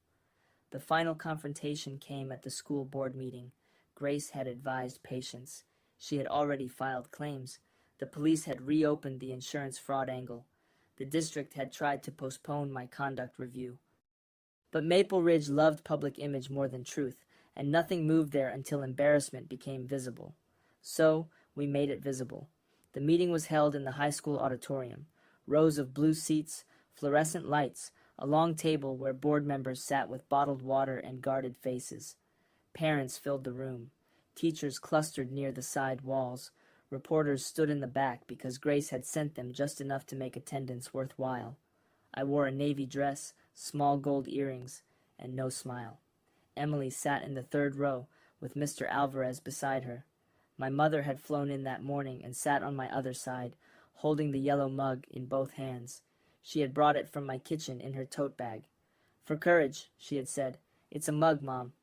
The final confrontation came at the school board meeting. Grace had advised patience. She had already filed claims. The police had reopened the insurance fraud angle. The district had tried to postpone my conduct review. But Maple Ridge loved public image more than truth, and nothing moved there until embarrassment became visible. So, we made it visible. The meeting was held in the high school auditorium. Rows of blue seats, fluorescent lights, a long table where board members sat with bottled water and guarded faces. Parents filled the room. Teachers clustered near the side walls. Reporters stood in the back because Grace had sent them just enough to make attendance worthwhile. I wore a navy dress, small gold earrings, and no smile. Emily sat in the third row, with Mr. Alvarez beside her. My mother had flown in that morning and sat on my other side, holding the yellow mug in both hands. She had brought it from my kitchen in her tote bag. "For courage," she had said. "It's a mug, Mom.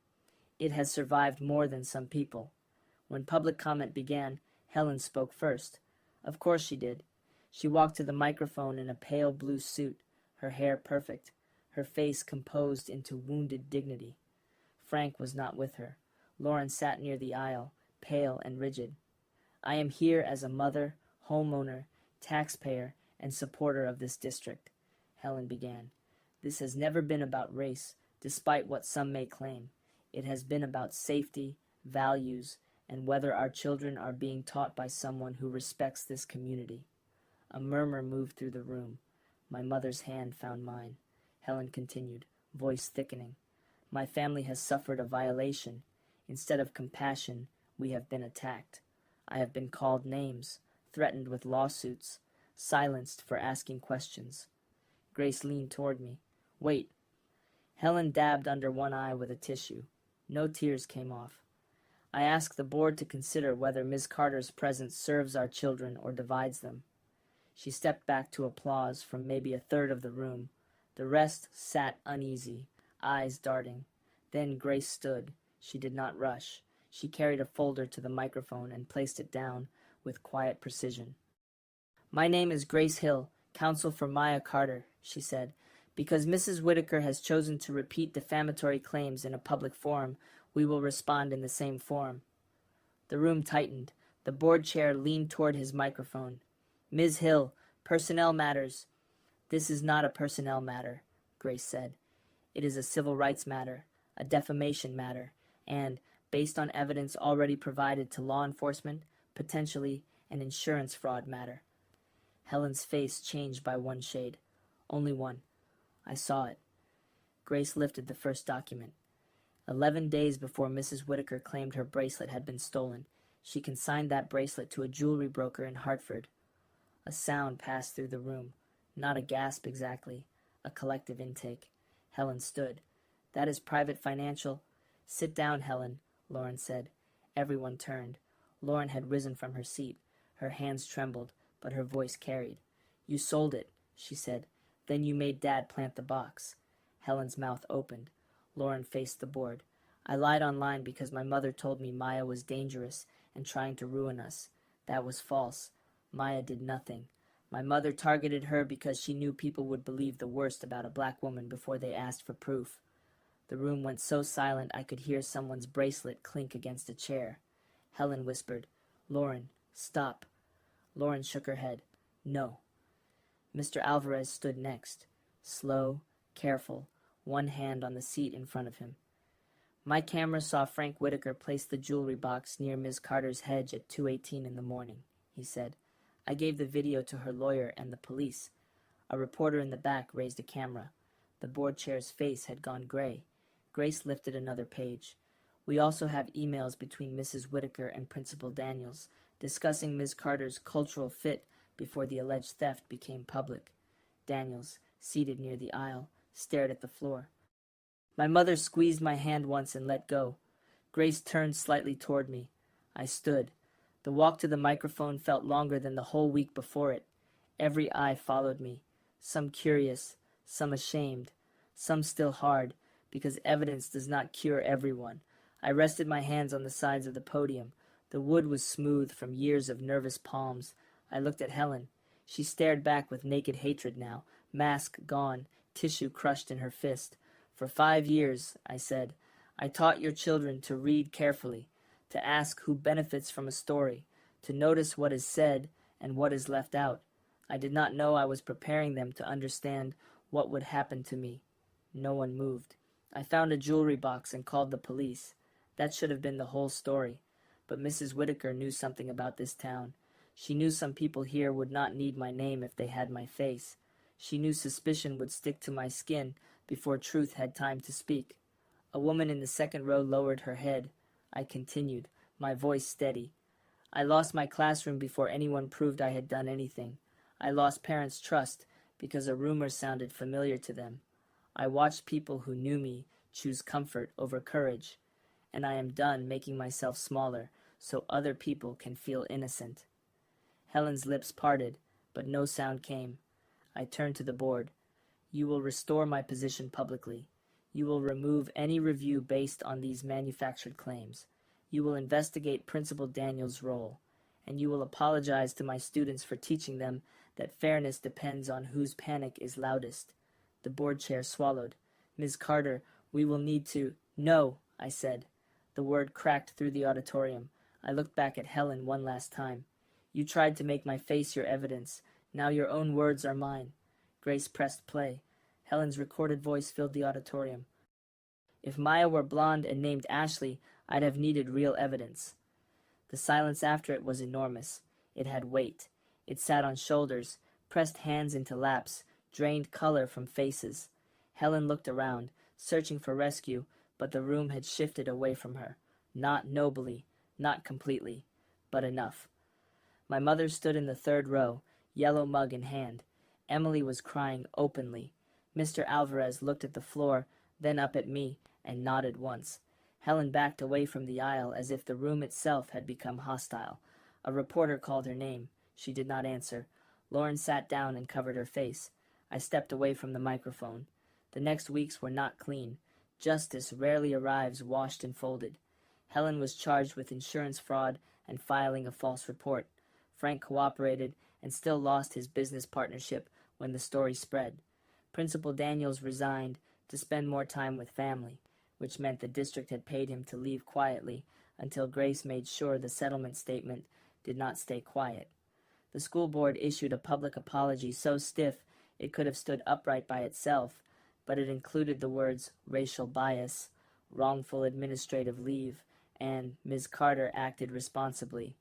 It has survived more than some people." When public comment began, Helen spoke first. Of course she did. She walked to the microphone in a pale blue suit, her hair perfect, her face composed into wounded dignity. Frank was not with her. Lauren sat near the aisle, pale and rigid. "I am here as a mother, homeowner, taxpayer, and supporter of this district," Helen began. "This has never been about race, despite what some may claim. It has been about safety, values, and whether our children are being taught by someone who respects this community. A murmur moved through the room. My mother's hand found mine. Helen continued, voice thickening. My family has suffered a violation. Instead of compassion, we have been attacked. I have been called names, threatened with lawsuits, silenced for asking questions. Grace leaned toward me. Wait. Helen dabbed under one eye with a tissue. No tears came off. I asked the board to consider whether Ms. Carter's presence serves our children or divides them. She stepped back to applause from maybe a third of the room. The rest sat uneasy, eyes darting. Then Grace stood. She did not rush. She carried a folder to the microphone and placed it down with quiet precision. My name is Grace Hill, counsel for Maya Carter, she said. Because Mrs. Whitaker has chosen to repeat defamatory claims in a public forum, we will respond in the same forum. The room tightened. The board chair leaned toward his microphone. Ms. Hill, personnel matters. This is not a personnel matter, Grace said. It is a civil rights matter, a defamation matter, and, based on evidence already provided to law enforcement, potentially an insurance fraud matter. Helen's face changed by one shade. Only one. I saw it. Grace lifted the first document. 11 days before Mrs. Whitaker claimed her bracelet had been stolen, she consigned that bracelet to a jewelry broker in Hartford. A sound passed through the room. Not a gasp exactly. A collective intake. Helen stood. That is private financial. Sit down, Helen, Lauren said. Everyone turned. Lauren had risen from her seat. Her hands trembled, but her voice carried. You sold it, she said. Then you made Dad plant the box. Helen's mouth opened. Lauren faced the board. I lied online because my mother told me Maya was dangerous and trying to ruin us. That was false. Maya did nothing. My mother targeted her because she knew people would believe the worst about a black woman before they asked for proof. The room went so silent I could hear someone's bracelet clink against a chair. Helen whispered, Lauren, stop. Lauren shook her head. No. Mr. Alvarez stood next, slow, careful, one hand on the seat in front of him. My camera saw Frank Whitaker place the jewelry box near Ms. Carter's hedge at 2:18 in the morning, he said. I gave the video to her lawyer and the police. A reporter in the back raised a camera. The board chair's face had gone gray. Grace lifted another page. We also have emails between Mrs. Whitaker and Principal Daniels discussing Ms. Carter's cultural fit before the alleged theft became public. Daniels, seated near the aisle, stared at the floor. My mother squeezed my hand once and let go. Grace turned slightly toward me. I stood. The walk to the microphone felt longer than the whole week before it. Every eye followed me, some curious, some ashamed, some still hard, because evidence does not cure everyone. I rested my hands on the sides of the podium. The wood was smooth from years of nervous palms. I looked at Helen. She stared back with naked hatred now, mask gone, tissue crushed in her fist. For 5 years, I said, I taught your children to read carefully, to ask who benefits from a story, to notice what is said and what is left out. I did not know I was preparing them to understand what would happen to me. No one moved. I found a jewelry box and called the police. That should have been the whole story. But Mrs. Whitaker knew something about this town. She knew some people here would not need my name if they had my face. She knew suspicion would stick to my skin before truth had time to speak. A woman in the second row lowered her head. I continued, my voice steady. I lost my classroom before anyone proved I had done anything. I lost parents' trust because a rumor sounded familiar to them. I watched people who knew me choose comfort over courage, and I am done making myself smaller so other people can feel innocent. Helen's lips parted, but no sound came. I turned to the board. You will restore my position publicly. You will remove any review based on these manufactured claims. You will investigate Principal Daniels' role, and you will apologize to my students for teaching them that fairness depends on whose panic is loudest. The board chair swallowed. Ms. Carter, we will need to— No, I said. The word cracked through the auditorium. I looked back at Helen one last time. You tried to make my face your evidence. Now your own words are mine. Grace pressed play. Helen's recorded voice filled the auditorium. If Maya were blonde and named Ashley, I'd have needed real evidence. The silence after it was enormous. It had weight. It sat on shoulders, pressed hands into laps, drained color from faces. Helen looked around, searching for rescue, but the room had shifted away from her. Not nobly, not completely, but enough. My mother stood in the third row, yellow mug in hand. Emily was crying openly. Mr. Alvarez looked at the floor, then up at me, and nodded once. Helen backed away from the aisle as if the room itself had become hostile. A reporter called her name. She did not answer. Lauren sat down and covered her face. I stepped away from the microphone. The next weeks were not clean. Justice rarely arrives washed and folded. Helen was charged with insurance fraud and filing a false report. Frank cooperated and still lost his business partnership when the story spread. Principal Daniels resigned to spend more time with family, which meant the district had paid him to leave quietly until Grace made sure the settlement statement did not stay quiet. The school board issued a public apology so stiff it could have stood upright by itself, but it included the words racial bias, wrongful administrative leave, and Ms. Carter acted responsibly.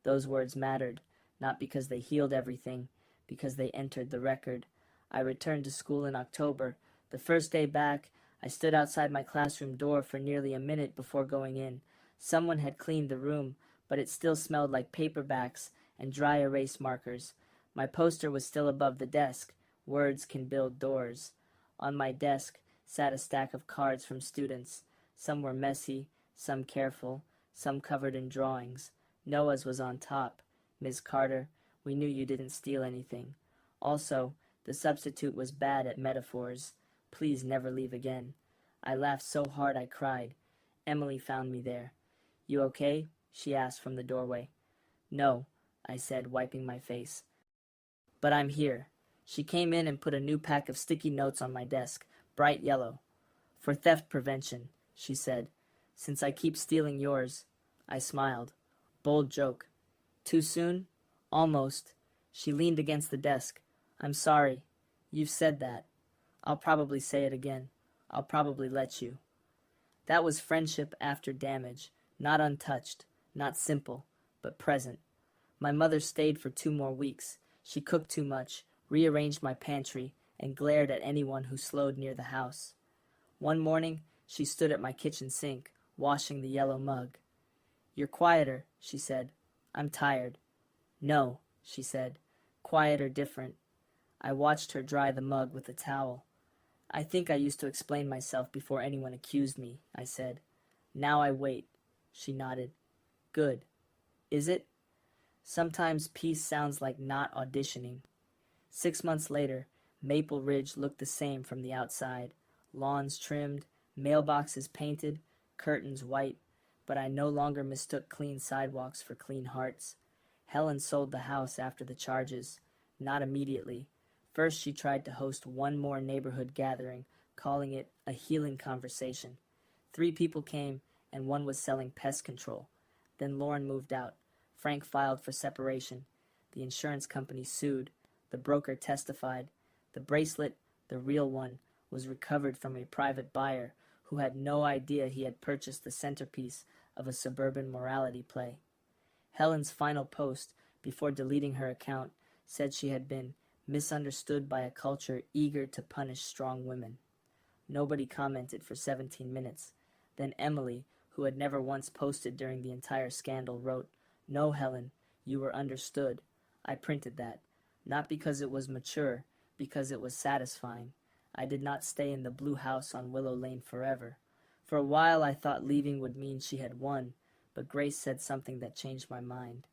Those words mattered, not because they healed everything, because they entered the record. I returned to school in October. The first day back, I stood outside my classroom door for nearly a minute before going in. Someone had cleaned the room, but it still smelled like paperbacks and dry erase markers. My poster was still above the desk. Words can build doors. On my desk sat a stack of cards from students. Some were messy, some careful, some covered in drawings. Noah's was on top. Ms. Carter, we knew you didn't steal anything. Also, the substitute was bad at metaphors. Please never leave again. I laughed so hard I cried. Emily found me there. You okay? She asked from the doorway. No, I said, wiping my face. But I'm here. She came in and put a new pack of sticky notes on my desk, bright yellow. For theft prevention, she said. Since I keep stealing yours. I smiled. Bold joke. Too soon? Almost. She leaned against the desk. I'm sorry. You've said that. I'll probably say it again. I'll probably let you. That was friendship after damage. Not untouched. Not simple. But present. My mother stayed for 2 more weeks. She cooked too much, rearranged my pantry, and glared at anyone who slowed near the house. One morning, she stood at my kitchen sink, washing the yellow mug. You're quieter, she said. I'm tired. No, she said. Quiet or different. I watched her dry the mug with a towel. I think I used to explain myself before anyone accused me, I said. Now I wait. She nodded. Good. Is it? Sometimes peace sounds like not auditioning. 6 months later, Maple Ridge looked the same from the outside. Lawns trimmed, mailboxes painted, curtains white, but I no longer mistook clean sidewalks for clean hearts. Helen sold the house after the charges. Not immediately. First, she tried to host one more neighborhood gathering, calling it a healing conversation. 3 people came, and one was selling pest control. Then Lauren moved out. Frank filed for separation. The insurance company sued. The broker testified. The bracelet, the real one, was recovered from a private buyer who had no idea he had purchased the centerpiece of a suburban morality play. Helen's final post, before deleting her account, said she had been misunderstood by a culture eager to punish strong women. Nobody commented for 17 minutes. Then Emily, who had never once posted during the entire scandal, wrote, No, Helen, you were understood. I printed that. Not because it was mature, because it was satisfying. I did not stay in the blue house on Willow Lane forever. For a while I thought leaving would mean she had won, but Grace said something that changed my mind.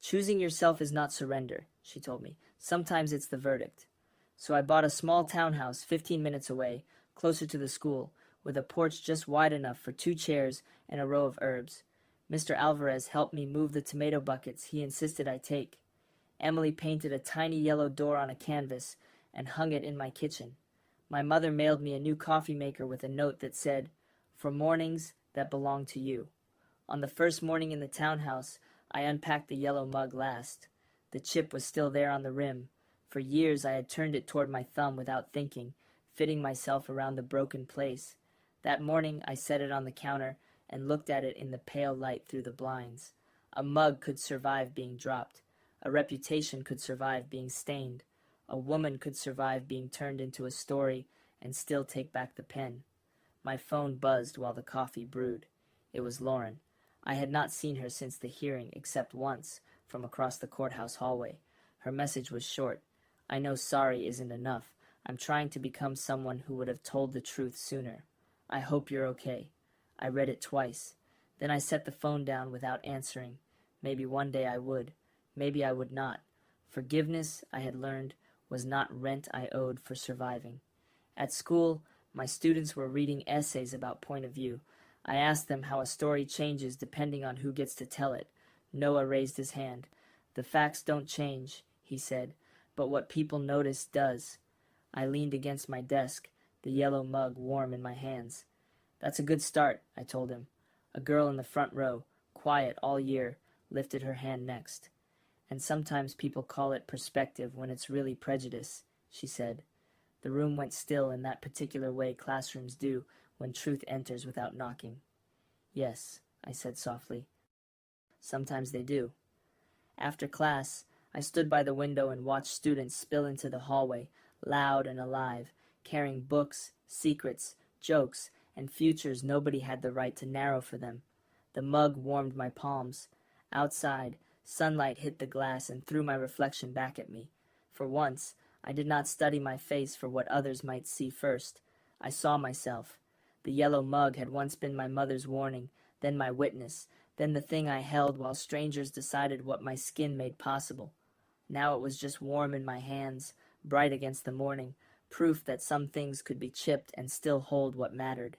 Choosing yourself is not surrender, she told me. Sometimes it's the verdict. So I bought a small townhouse 15 minutes away, closer to the school, with a porch just wide enough for 2 chairs and a row of herbs. Mr. Alvarez helped me move the tomato buckets he insisted I take. Emily painted a tiny yellow door on a canvas and hung it in my kitchen. My mother mailed me a new coffee maker with a note that said, For mornings that belong to you. On the first morning in the townhouse, I unpacked the yellow mug last. The chip was still there on the rim. For years I had turned it toward my thumb without thinking, fitting myself around the broken place. That morning I set it on the counter and looked at it in the pale light through the blinds. A mug could survive being dropped. A reputation could survive being stained. A woman could survive being turned into a story and still take back the pen. My phone buzzed while the coffee brewed. It was Lauren. I had not seen her since the hearing, except once, from across the courthouse hallway. Her message was short. I know sorry isn't enough. I'm trying to become someone who would have told the truth sooner. I hope you're okay. I read it twice. Then I set the phone down without answering. Maybe one day I would. Maybe I would not. Forgiveness, I had learned, was not rent I owed for surviving. At school, my students were reading essays about point of view. I asked them how a story changes depending on who gets to tell it. Noah raised his hand. The facts don't change, he said, but what people notice does. I leaned against my desk, the yellow mug warm in my hands. That's a good start, I told him. A girl in the front row, quiet all year, lifted her hand next. And sometimes people call it perspective when it's really prejudice, she said. The room went still in that particular way classrooms do when truth enters without knocking. Yes, I said softly. Sometimes they do. After class, I stood by the window and watched students spill into the hallway, loud and alive, carrying books, secrets, jokes, and futures nobody had the right to narrow for them. The mug warmed my palms. Outside, sunlight hit the glass and threw my reflection back at me. For once, I did not study my face for what others might see first. I saw myself. The yellow mug had once been my mother's warning, then my witness, then the thing I held while strangers decided what my skin made possible. Now it was just warm in my hands, bright against the morning, proof that some things could be chipped and still hold what mattered.